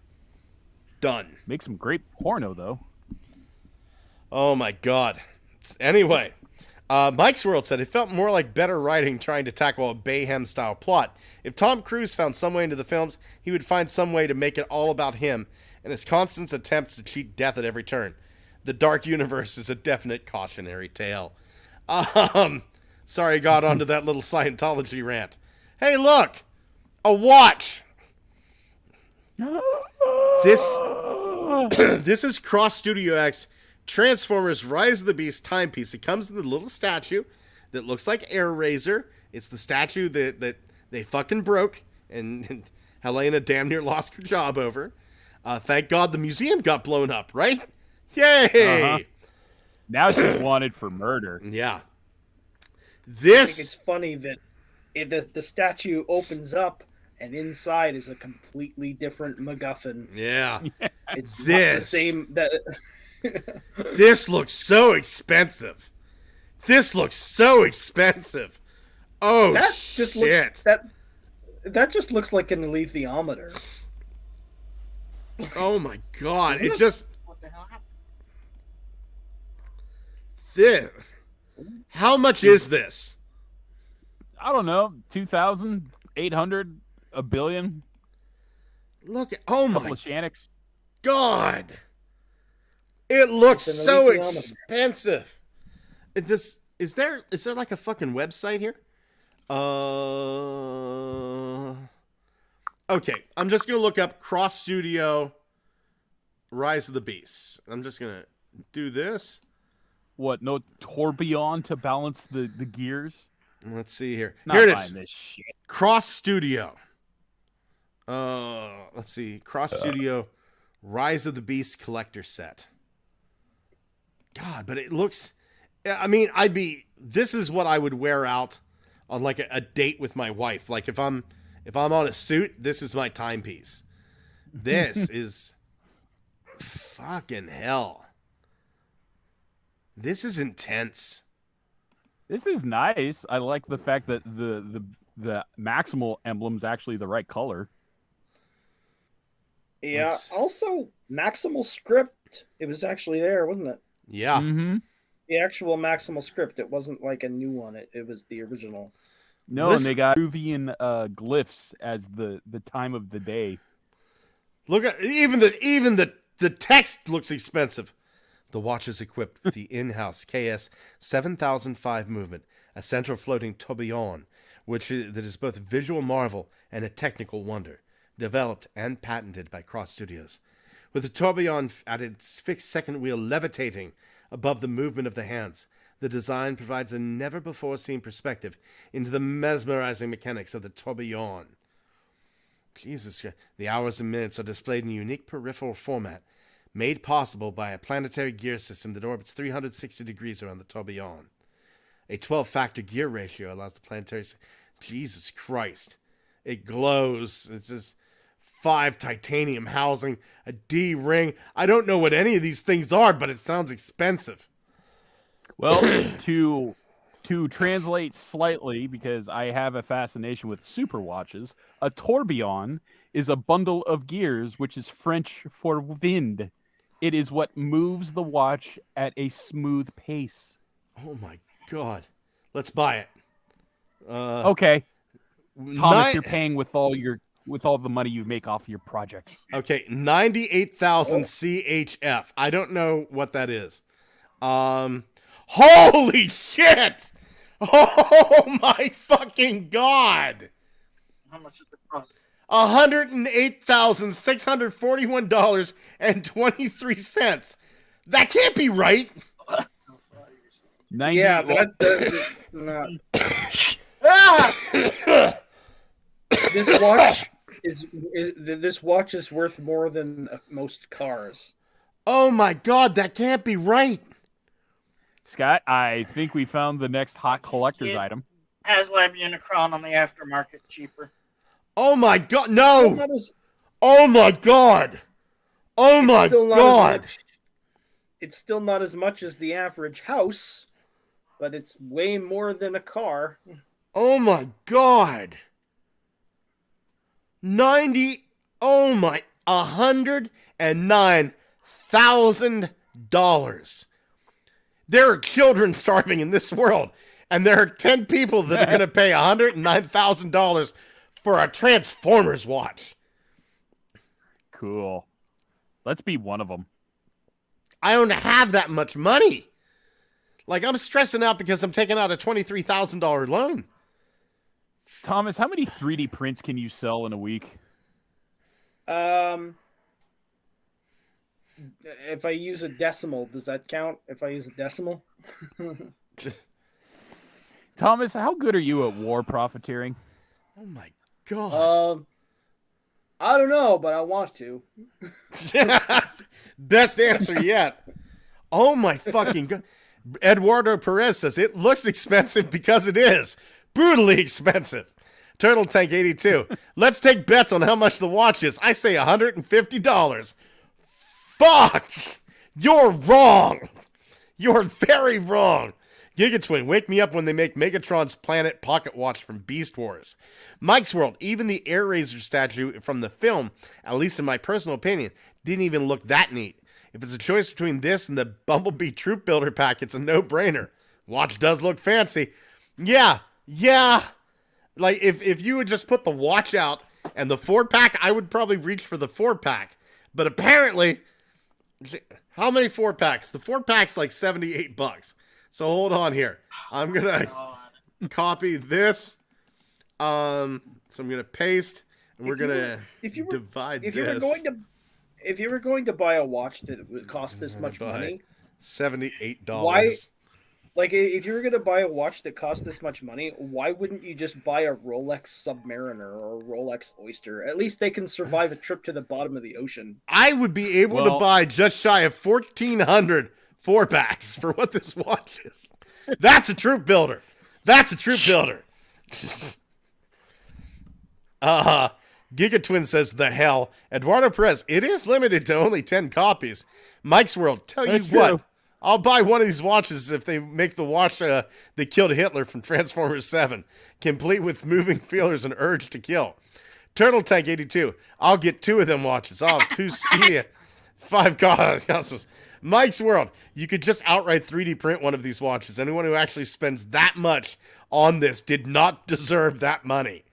Done. Makes some great porno, though. Oh my god. Anyway, Mike's World said it felt more like better writing trying to tackle a Bayhem-style plot. If Tom Cruise found some way into the films, he would find some way to make it all about him and his constant attempts to cheat death at every turn. The Dark Universe is a definite cautionary tale. Sorry I got onto that little Scientology rant. Hey, look! A watch! This this is Cross Studio X Transformers Rise of the Beast timepiece. It comes in the little statue that looks like AirRaiser. It's the statue that they fucking broke and Helena damn near lost her job over. Thank God the museum got blown up, right? Yay! Uh-huh. Now she's wanted for murder. Yeah. I think This it's funny that the statue opens up and inside is a completely different MacGuffin. yeah. It's not the This. same. That This looks so expensive. This looks so expensive. Oh that just shit. looks that just looks like an alethiometer. Oh my god. Isn't It it? just What the hell happened? this. How much is this? I don't know, 2,000, 800, a billion, Look at oh couple my of Shannocks. god. It looks It's an so alethiometer. expensive. It just is there like a fucking website here? Okay, I'm just gonna look up Cross Studio Rise of the Beast. I'm just gonna do this. What? No tourbillon to balance the gears? Let's see here. Not Here it buying is. this shit. Cross Studio. Let's see. Cross Studio Rise of the Beast collector set. God, but it looks. I mean, this is what I would wear out on like a date with my wife. Like if I'm on a suit, this is my timepiece. This is fucking hell. This is intense. This is nice. I like the fact that the Maximal emblem's actually the right color. Yeah. Let's- Also, Maximal script. It was actually there, wasn't it? Yeah. Mm-hmm. The actual Maximal script. It wasn't like a new one. It was the original. No, Listen- and they got Peruvian glyphs as the time of the day. Look at even the text looks expensive. The watch is equipped with the in-house KS 7005 movement, a central floating tourbillon, that is both a visual marvel and a technical wonder, developed and patented by Cross Studios. With the tourbillon at its fixed second wheel levitating above the movement of the hands, the design provides a never-before-seen perspective into the mesmerizing mechanics of the tourbillon. Jesus Christ. The hours and minutes are displayed in a unique peripheral format, made possible by a planetary gear system that orbits 360 degrees around the tourbillon. A 12-factor gear ratio allows the planetary... Jesus Christ. It glows. It's just 5 titanium housing, a D ring. I don't know what any of these things are, but it sounds expensive. Well, to translate slightly, because I have a fascination with super watches, a tourbillon is a bundle of gears, which is French for wind. It is what moves the watch at a smooth pace. Oh my God. Let's buy it. Okay, Thomas, Nine- you're paying with all the money you make off your projects. Okay, 98,000 CHF. I don't know what that is. Holy shit! Oh my fucking God! How much is the cost? $108,641.23. That can't be right. 90, Yeah, well, that does not. Ah! This watch this watch is worth more than most cars. Oh my God, that can't be right. Scott, I think we found the next hot collector's Yeah. item. HasLab Unicron on the aftermarket cheaper. Oh my God, Still no! not as- Oh my God! Oh my still not as God! much- It's still not as much as the average house, but it's way more than a car. Oh my God! 90, oh my, $109,000. There are children starving in this world, and there are 10 people that are going to pay $109,000 for a Transformers watch. Cool. Let's be one of them. I don't have that much money. Like, I'm stressing out because I'm taking out a $23,000 loan. Thomas, how many 3D prints can you sell in a week? If I use a decimal, does that count? If I use a decimal? Thomas, how good are you at war profiteering? Oh my god. I don't know, but I want to. Best answer yet. Oh my fucking god. Eduardo Perez says it looks expensive because it is. Brutally expensive. Turtle Tank 82. Let's take bets on how much the watch is. I say $150. Fuck! You're wrong. You're very wrong. Gigatwin, wake me up when they make Megatron's Planet pocket watch from Beast Wars. Mike's World, even the Air Razor statue from the film, at least in my personal opinion, didn't even look that neat. If it's a choice between this and the Bumblebee Troop Builder pack, it's a no-brainer. Watch does look fancy. Yeah. Like, if you would just put the watch out and the 4-pack, I would probably reach for the 4-pack. But apparently, how many 4-packs? The 4-pack's like $78. So hold on here. I'm going to copy this. So I'm going to paste, and we're going to divide this. If you were going to buy a watch that would cost this much money, $78. Why? Like, if you were going to buy a watch that cost this much money, why wouldn't you just buy a Rolex Submariner or a Rolex Oyster? At least they can survive a trip to the bottom of the ocean. I would be able to buy just shy of 1,400 4-packs for what this watch is. That's a troop builder. Gigatwin says, the hell. Eduardo Perez, it is limited to only 10 copies. Mike's World, tell you what. I'll buy one of these watches if they make the watch that killed Hitler from Transformers 7, complete with moving feelers and urge to kill. Turtle Tank 82, I'll get 2 of them watches. I'll have 2 speedy, 5 cosmos. Mike's World, you could just outright 3D print one of these watches. Anyone who actually spends that much on this did not deserve that money.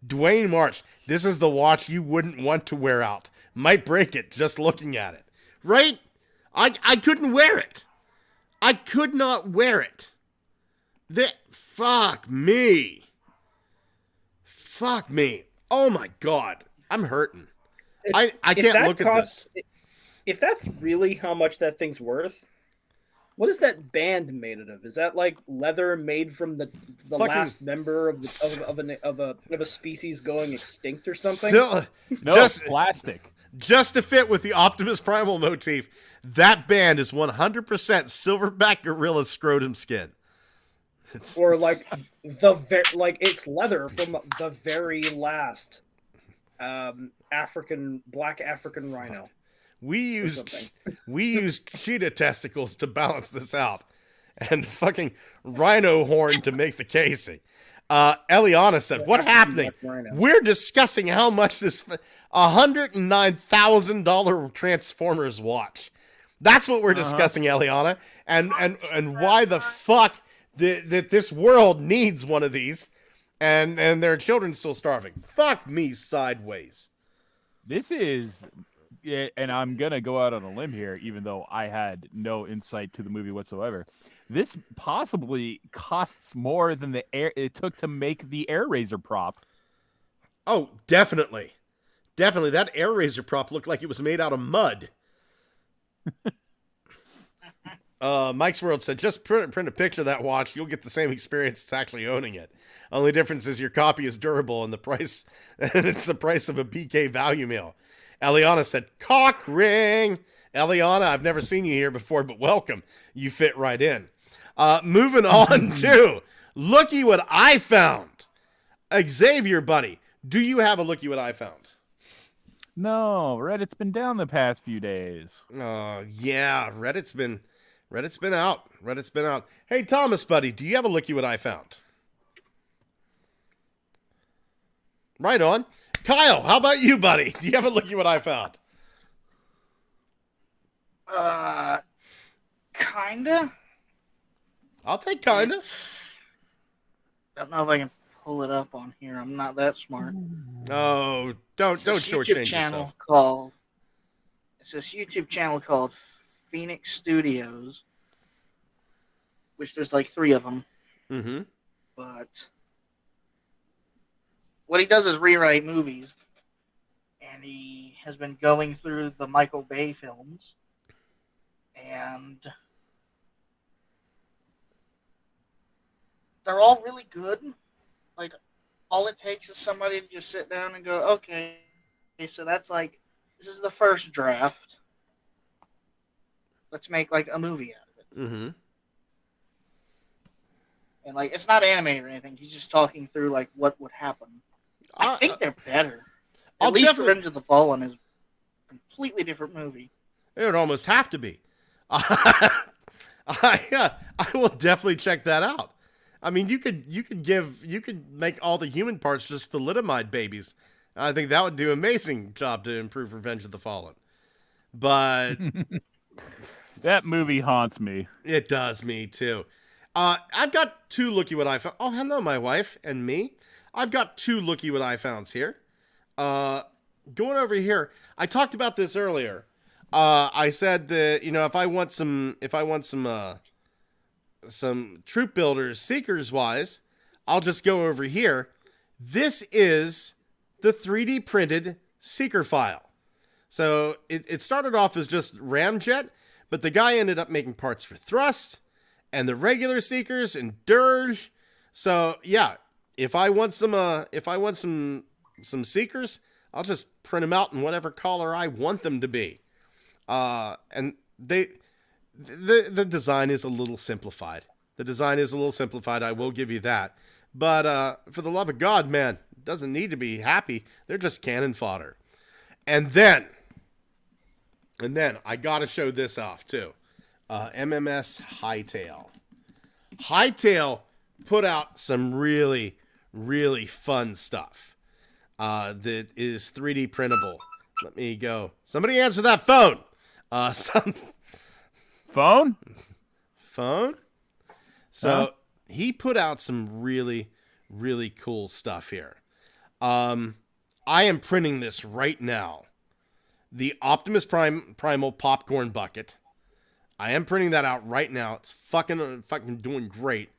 Dwayne March, this is the watch you wouldn't want to wear out. Might break it just looking at it. Right? I couldn't wear it. I could not wear it. Fuck me. Oh my god. I'm hurting. I can't look at this. If that's really how much that thing's worth, what is that band made out of? Is that like leather made from the last member of a species going extinct or something? No, just plastic. Just to fit with the Optimus Primal motif, that band is 100% silverback gorilla scrotum skin. Or like it's leather from the very last black African rhino. We used cheetah testicles to balance this out, and fucking rhino horn to make the casing. Eliana said, "What happening? We're discussing how much this $109,000 Transformers watch. That's what we're discussing, Eliana, and why the fuck that this world needs one of these, and their children still starving. Fuck me sideways. This is." Yeah, and I'm going to go out on a limb here, even though I had no insight to the movie whatsoever. This possibly costs more than it took to make the Air Razor prop. Oh, definitely. Definitely. That Air Razor prop looked like it was made out of mud. Mike's World said, just print a picture of that watch. You'll get the same experience as actually owning it. Only difference is your copy is durable and it's the price of a BK value meal. Eliana said, cock ring. Eliana, I've never seen you here before, but welcome. You fit right in. Moving on to Looky What I Found. Xavier, buddy, do you have a Looky What I Found? No, Reddit's been down the past few days. Yeah, Reddit's been out. Hey, Thomas, buddy, do you have a Looky What I Found? Right on. Kyle, how about you, buddy? Do you have a Looky What I Found? Kinda. I'll take kinda. Don't know if I can pull it up on here. I'm not that smart. Oh, don't shortchange yourself. It's this YouTube channel called Phoenix Studios, which there's like 3 of them. Mm-hmm. But what he does is rewrite movies, and he has been going through the Michael Bay films, and they're all really good. Like, all it takes is somebody to just sit down and go, okay, so that's like, this is the first draft. Let's make like a movie out of it. Mm-hmm. And like, it's not animated or anything. He's just talking through like what would happen. I think they're better. At least Revenge of the Fallen is a completely different movie. It would almost have to be. I will definitely check that out. I mean, you could make all the human parts just thalidomide babies. I think that would do an amazing job to improve Revenge of the Fallen. But that movie haunts me. It does me too. I've got 2 Looky What I Found. Oh, hello, my wife and me. I've got 2 Looky What I Founds here. Going over here, I talked about this earlier. I said that, you know, if I want some troop builders, Seekers wise, I'll just go over here. This is the 3D printed Seeker file. So it started off as just Ramjet, but the guy ended up making parts for Thrust and the regular Seekers and Dirge. So yeah, if I want some Seekers, I'll just print them out in whatever color I want them to be. And the design is a little simplified. I will give you that. But for the love of God, man, it doesn't need to be happy. They're just cannon fodder. And then I got to show this off too. MMS Hightail. Hightail put out some really, really fun stuff that is 3D printable. Let me go. Somebody answer that phone. Phone? So he put out some really, really cool stuff here. I am printing this right now. The Optimus Primal popcorn bucket. I am printing that out right now. It's fucking doing great.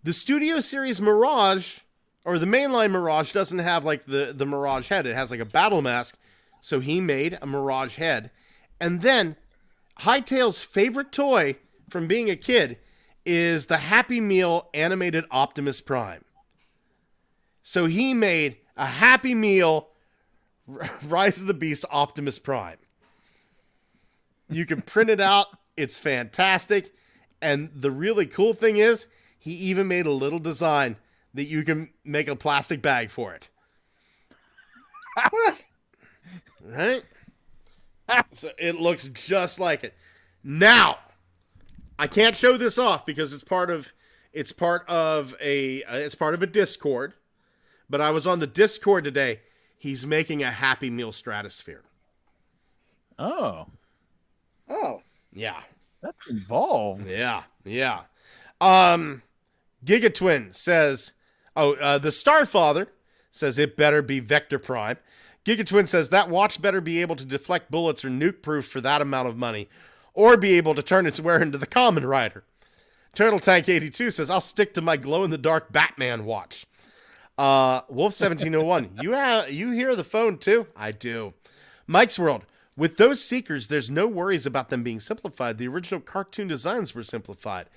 The Studio Series Mirage, or the mainline Mirage, doesn't have like the Mirage head. It has like a battle mask. So he made a Mirage head. And then Hightail's favorite toy from being a kid is the Happy Meal animated Optimus Prime. So he made a Happy Meal Rise of the Beast Optimus Prime. You can print it out. It's fantastic. And the really cool thing is, he even made a little design that you can make a plastic bag for it. Right? So it looks just like it. Now, I can't show this off because it's part of a Discord. But I was on the Discord today. He's making a Happy Meal Stratosphere. Oh. Yeah. That's involved. Yeah. Gigatwin says, the Starfather says it better be Vector Prime. Gigatwin says that watch better be able to deflect bullets or nuke proof for that amount of money, or be able to turn its wear into the Common Rider. Turtle Tank 82 says I'll stick to my glow in the dark Batman watch. Wolf 1701, you hear the phone too? I do. Mike's World, with those Seekers, there's no worries about them being simplified. The original cartoon designs were simplified.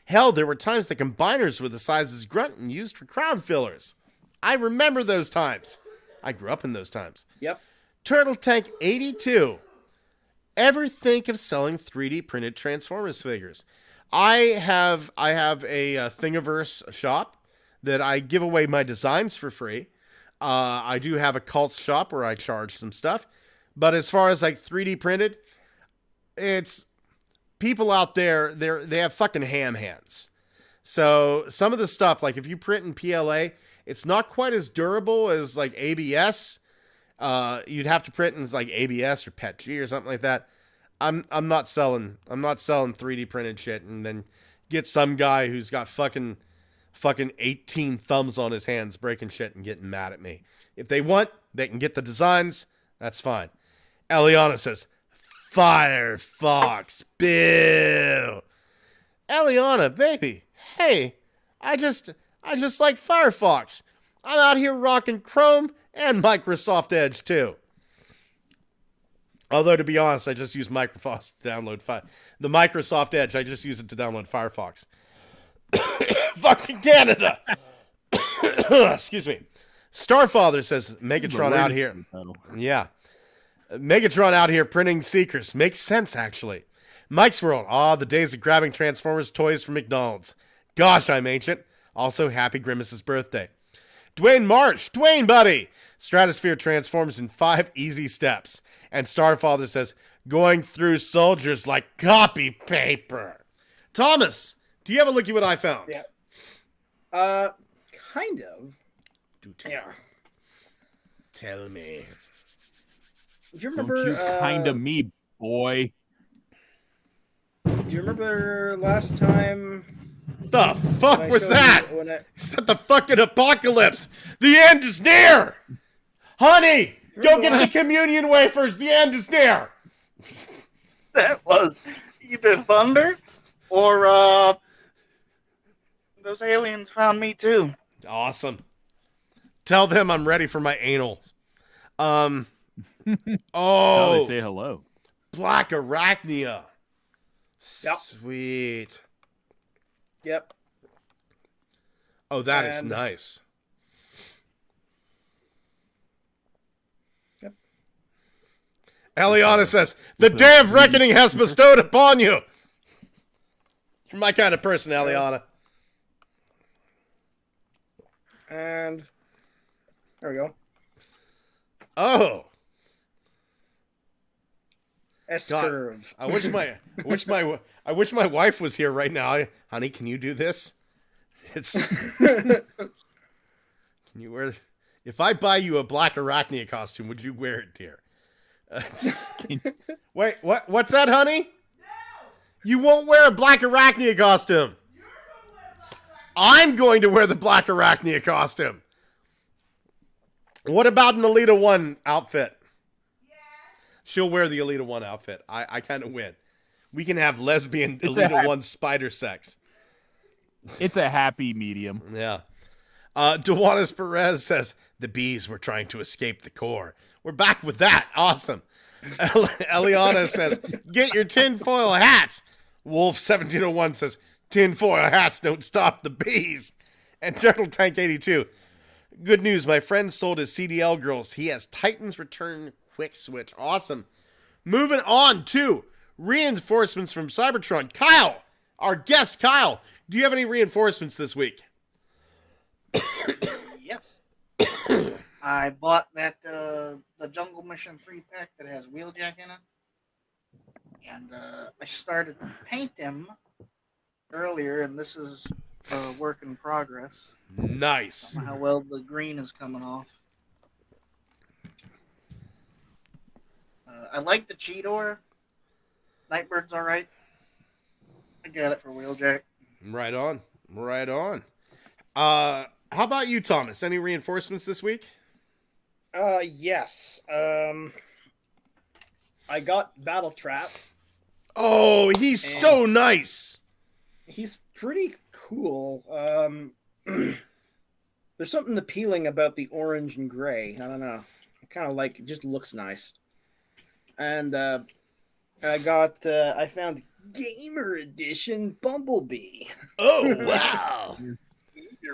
Hell, there were times the combiners were the size as Grunt and used for crowd fillers. I remember those times. I grew up in those times. Yep. Turtle Tank 82. Ever think of selling 3D printed Transformers figures? I have a Thingiverse shop that I give away my designs for free. I do have a Cults shop where I charge some stuff. But as far as like 3D printed, it's people out there, they have fucking ham hands. So some of the stuff, like if you print in PLA, it's not quite as durable as like ABS. You'd have to print in like ABS or PETG or something like that. I'm not selling 3D printed shit and then get some guy who's got fucking 18 thumbs on his hands breaking shit and getting mad at me. If they want, they can get the designs. That's fine. Eliana says, Firefox, boo. Eliana, baby, hey, I just like Firefox. I'm out here rocking Chrome and Microsoft Edge too. Although, to be honest, I just use Microsoft to download the Microsoft Edge. I just use it to download Firefox. Fucking Canada. Excuse me. Starfather says Megatron out here. Yeah. Megatron out here printing Seekers. Makes sense, actually. Mike's World. The days of grabbing Transformers toys from McDonald's. Gosh, I'm ancient. Also, happy Grimace's birthday. Dwayne Marsh. Dwayne, buddy. Stratosphere transforms in 5 easy steps. And Starfather says, going through soldiers like copy paper. Thomas, do you have a look at what I found? Yeah. Kind of. Do tell. Yeah. Tell me. Do you remember? Don't you kind of me, boy. Do you remember last time? The fuck was that? Is that the fucking apocalypse? The end is near! Honey, go get the communion wafers. The end is near. That was either thunder or those aliens found me too. Awesome. Tell them I'm ready for my anal. How they say hello. Black Arachnia. Yep. Sweet. Yep. Oh, that is nice. Yep. Eliana says, the day of reckoning has bestowed upon you. You're my kind of person, Eliana. And there we go. Oh. S-curve. I wish my wife was here right now. Honey, can you do this? Can you wear? If I buy you a Black Arachnia costume, would you wear it, dear? Wait, what? What's that, honey? No. You won't wear a Black Arachnia costume. I'm going to wear the Black Arachnia costume. What about an Elita 1 outfit? Yeah. She'll wear the Elita 1 outfit. I kind of win. We can have lesbian Elita 1 spider sex. It's a happy medium. Yeah. Dewanis Perez says, the bees were trying to escape the core. We're back with that. Awesome. Eliana says, get your tinfoil hats. Wolf 1701 says, tinfoil hats don't stop the bees. And Turtle Tank 82. Good news, my friend sold his CDL girls. He has Titans Return Quick Switch. Awesome. Moving on to reinforcements from Cybertron. Kyle, our guest Kyle, do you have any reinforcements this week? Yes. I bought that the Jungle Mission 3-pack that has Wheeljack in it. And I started to paint him earlier, and this is a work in progress. Nice. I don't know how well the green is coming off. I like the Cheetor. Nightbird's alright. I got it for Wheeljack. Right on. Right on. How about you, Thomas? Any reinforcements this week? Yes. I got Battle Trap. Oh, he's so nice. He's pretty cool. There's something appealing about the orange and gray. I don't know. I kind of like it. Just looks nice. And I found Gamer Edition Bumblebee. Oh, wow.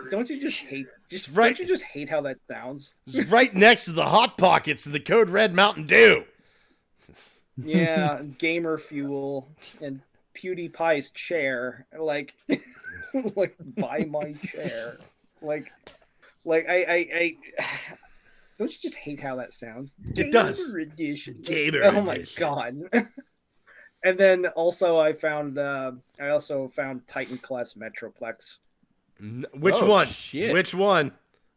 Don't you just hate right. Don't you just hate how that sounds? It's right next to the Hot Pockets and the Code Red Mountain Dew. Yeah, Gamer Fuel and PewDiePie's chair. Like buy my chair. Like I don't you just hate how that sounds? It does. Gamer Edition. Gamer Oh my Edition. god. And then also I also found Titan Class Metroplex. Which one? Shit. Which one?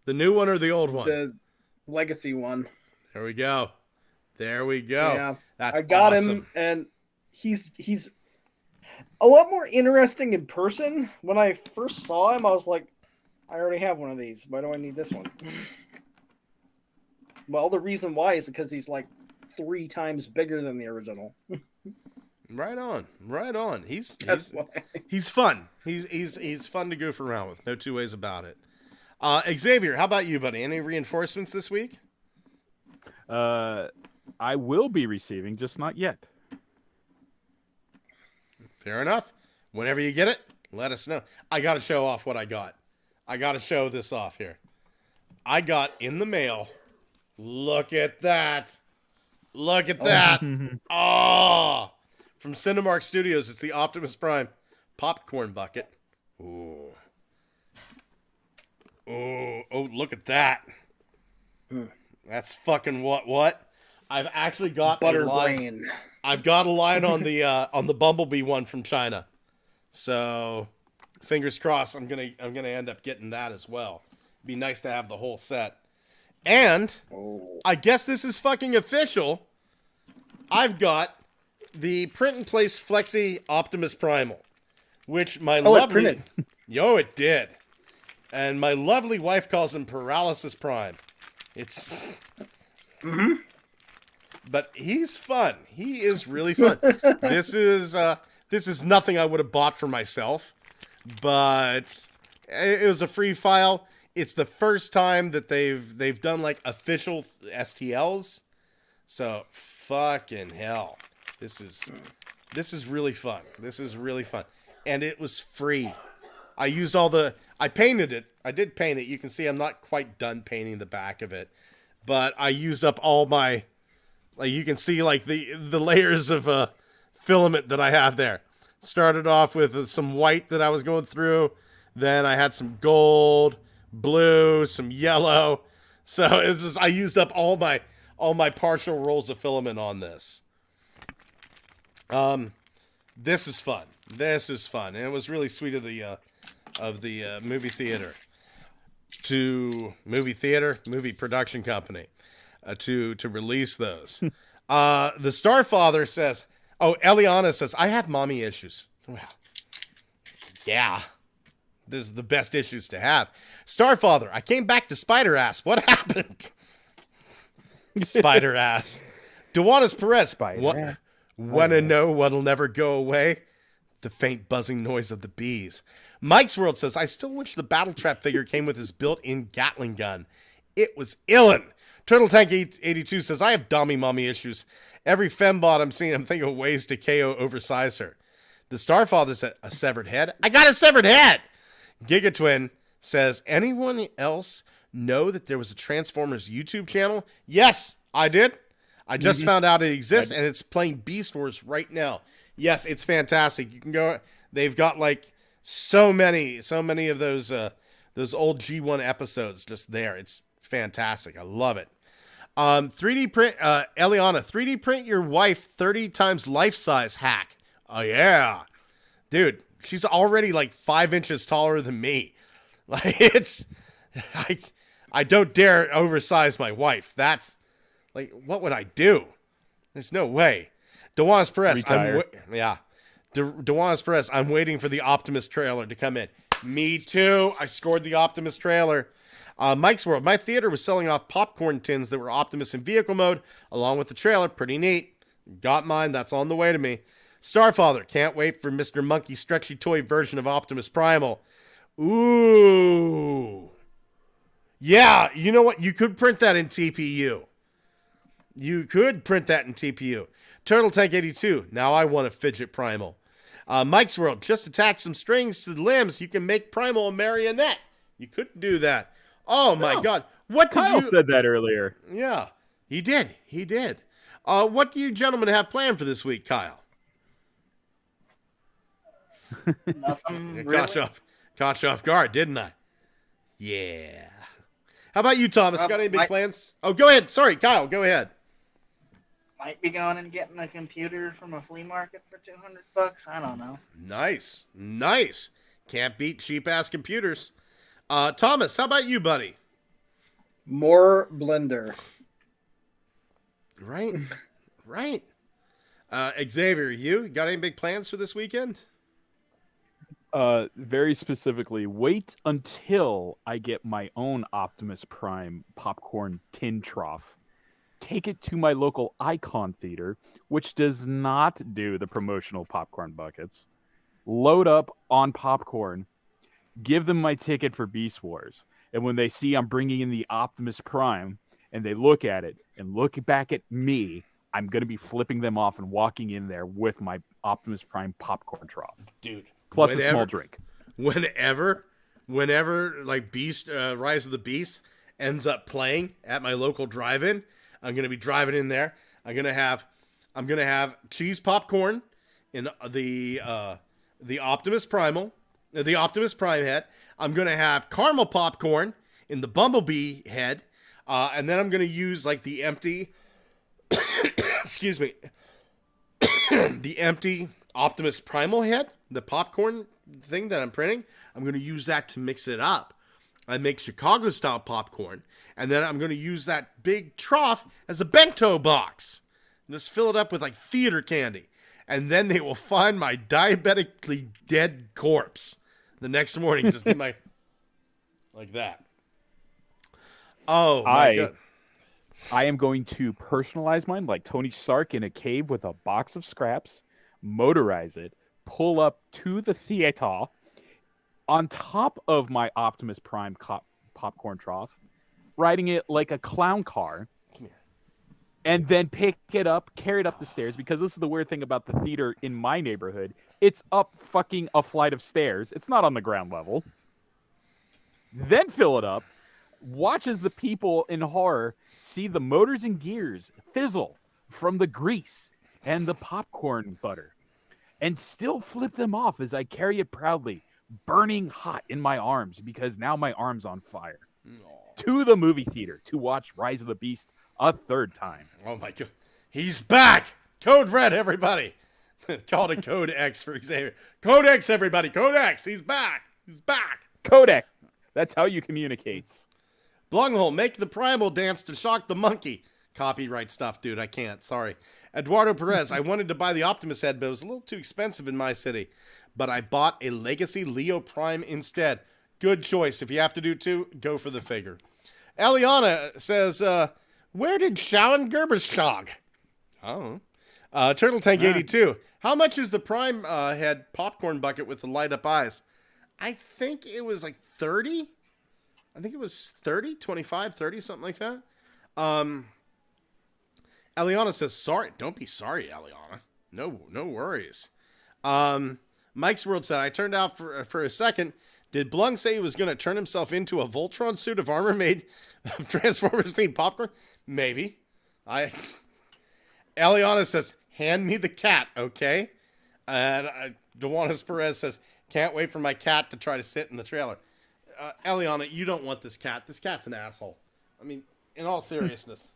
The new one or the old one? The legacy one. There we go. There we go. Yeah, That's I got awesome. him, and he's a lot more interesting in person. When I first saw him, I was like, I already have one of these. Why do I need this one? Well, the reason why is because he's like 3 times bigger than the original. Right on. Right on. He's That's why. fun. He's fun to goof around with. No two ways about it. Xavier, how about you, buddy? Any reinforcements this week? I will be receiving, just not yet. Fair enough. Whenever you get it, let us know. I got to show off what I got. I got to show this off here. I got in the mail. Look at that. Look at that. Oh, from Cinemark Studios, it's the Optimus Prime popcorn bucket. Ooh. Oh, look at that. That's fucking what? I've actually got Butter a line. brain. I've got a line on the Bumblebee one from China. So, fingers crossed I'm going to end up getting that as well. Be nice to have the whole set. And I guess this is fucking official. I've got the print and place Flexi Optimus Primal, which my lovely it printed. Yo, it did. And my lovely wife calls him Paralysis Prime. It's But he's fun. He is really fun. This is nothing I would have bought for myself, but it was a free file. It's the first time that they've done like official STLs. So fucking hell. This is really fun. This is really fun. And it was free. I painted it. I did paint it. You can see I'm not quite done painting the back of it, but I used up all my, like you can see like the layers of filament that I have there. Started off with some white that I was going through. Then I had some gold, blue, some yellow. So I used up all my partial rolls of filament on this. This is fun. This is fun, and it was really sweet of the movie production company to release those. The Starfather says, Eliana says, I have mommy issues. Well, yeah. This is the best issues to have. Starfather, I came back to Spider Ass. What happened? Spider Ass. Dewanis Perez. Wanna know what'll never go away? The faint buzzing noise of the bees. Mike's World says, I still wish the Battle Trap figure came with his built-in Gatling gun. It was illin'. Turtle Tank 82 says, I have Dommy mommy issues. Every fembot I'm seeing, I'm thinking of ways to KO oversize her. The Starfather said, a severed head? I got a severed head! Gigatwin says, anyone else know that there was a Transformers YouTube channel? Yes, I did. I just found out it exists, and it's playing Beast Wars right now. Yes, it's fantastic. You can go. They've got like so many of those old G1 episodes just there. It's fantastic. I love it. 3D print, Eliana, 3D print your wife 30 times life size hack. Oh yeah, dude. She's already like 5 inches taller than me. Like I don't dare oversize my wife. That's like, what would I do? There's no way. Dewanis Perez, Dewanis Perez, I'm waiting for the Optimus trailer to come in. Me too. I scored the Optimus trailer. Mike's World, my theater was selling off popcorn tins that were Optimus in vehicle mode, along with the trailer. Pretty neat. Got mine. That's on the way to me. Starfather, can't wait for Mr. Monkey stretchy toy version of Optimus Primal. Ooh. Yeah, you know what? You could print that in TPU. Turtle Tank 82. Now I want a fidget Primal. Mike's World. Just attach some strings to the limbs. You can make Primal a marionette. You couldn't do that. Oh my God. What did Kyle said that earlier. Yeah, he did. What do you gentlemen have planned for this week, Kyle? Nothing really. Caught you off guard, didn't I? Yeah. How about you, Thomas? Got any big plans? Oh, go ahead. Sorry, Kyle. Go ahead. Might be going and getting a computer from a flea market for $200. I don't know. Nice. Can't beat cheap-ass computers. Thomas, how about you, buddy? More Blender. Right. Xavier, you got any big plans for this weekend? Very specifically, wait until I get my own Optimus Prime popcorn tin trough. Take it to my local Icon Theater, which does not do the promotional popcorn buckets. Load up on popcorn. Give them my ticket for Beast Wars. And when they see I'm bringing in the Optimus Prime and they look at it and look back at me, I'm going to be flipping them off and walking in there with my Optimus Prime popcorn trough. Dude. Plus a small drink. Whenever like Rise of the Beast ends up playing at my local drive-in, I'm going to be driving in there. I'm going to have cheese popcorn in the Optimus Prime head. I'm going to have caramel popcorn in the Bumblebee head. And then I'm going to use like the empty excuse me, the empty Optimus Primal head, the popcorn thing that I'm printing. I'm going to use that to mix it up. I make Chicago style popcorn, and then I'm going to use that big trough as a bento box. And just fill it up with like theater candy. And then they will find my diabetically dead corpse the next morning. Just do my like that. Oh my God. I am going to personalize mine like Tony Stark in a cave with a box of scraps, motorize it, pull up to the theater on top of my Optimus Prime popcorn trough, riding it like a clown car, and then pick it up, carry it up the stairs, because this is the weird thing about the theater in my neighborhood. It's up fucking a flight of stairs. It's not on the ground level. Then fill it up. Watch as the people in horror see the motors and gears fizzle from the grease and the popcorn butter, and still flip them off as I carry it proudly, burning hot in my arms because now my arm's on fire. To the movie theater to watch Rise of the Beast a third time. Oh my God. He's back! Code Red, everybody! Called a Code X for Xavier. Code X, everybody! Code X! He's back! He's back! Codex! That's how you communicate. Blunghole, make the primal dance to shock the monkey. Copyright stuff, dude. I can't. Sorry. Eduardo Perez, I wanted to buy the Optimus head, but it was a little too expensive in my city. But I bought a Legacy Leo Prime instead. Good choice. If you have to do two, go for the figure. Eliana says, where did Sharon Gerberschlag? I don't know. Turtle Tank 82. How much is the Prime head popcorn bucket with the light up eyes? I think it was like 30. I think it was 30, 25, 30, something like that. Eliana says, sorry. Don't be sorry, Eliana. No worries. Mike's World said, I turned out for a second. Did Blung say he was going to turn himself into a Voltron suit of armor made of Transformers-themed popcorn? Maybe. Eliana says, hand me the cat, okay? And Dewanis Perez says, can't wait for my cat to try to sit in the trailer. Eliana, you don't want this cat. This cat's an asshole. I mean, in all seriousness,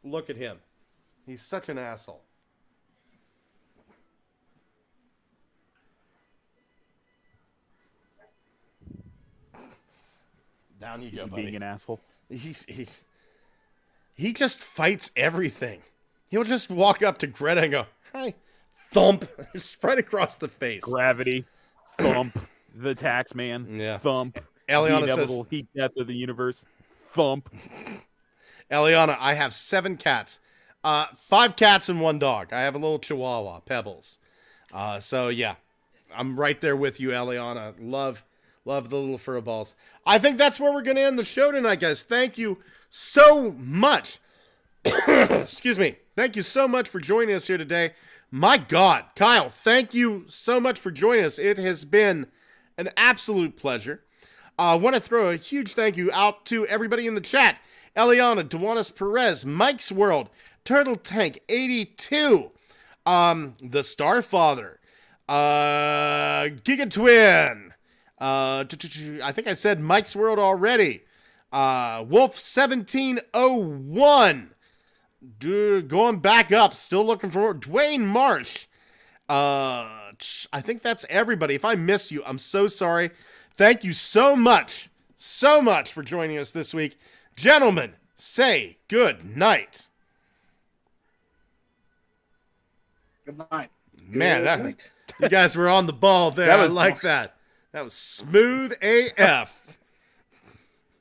look at him. He's such an asshole. Down you go, buddy. Being an asshole. He just fights everything. He'll just walk up to Greta and go, hi, thump, spread across the face. Gravity, thump, the tax man, thump. Eliana the inevitable says, heat death of the universe, thump. Eliana, I have 7 cats. 5 cats and 1 dog. I have a little chihuahua, Pebbles. So yeah, I'm right there with you, Eliana. Love the little fur balls. I think that's where we're going to end the show tonight, guys. Thank you so much. Excuse me. Thank you so much for joining us here today. My God, Kyle, thank you so much for joining us. It has been an absolute pleasure. I want to throw a huge thank you out to everybody in the chat. Eliana, Dewanis Perez, Mike's World, Turtle Tank 82, the Starfather, Giga Twin, I think I said Mike's World already, Wolf 1701, going back up, still looking for more, Dwayne Marsh. I think that's everybody. If I missed you, I'm so sorry. Thank you so much for joining us this week. Gentlemen, say good night. Good night. Man, you guys were on the ball there. I like that. That was smooth AF.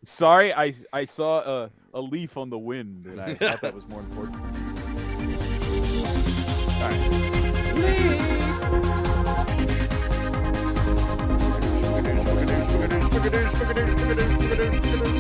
Sorry, I saw a leaf on the wind, and I thought that was more important. All right.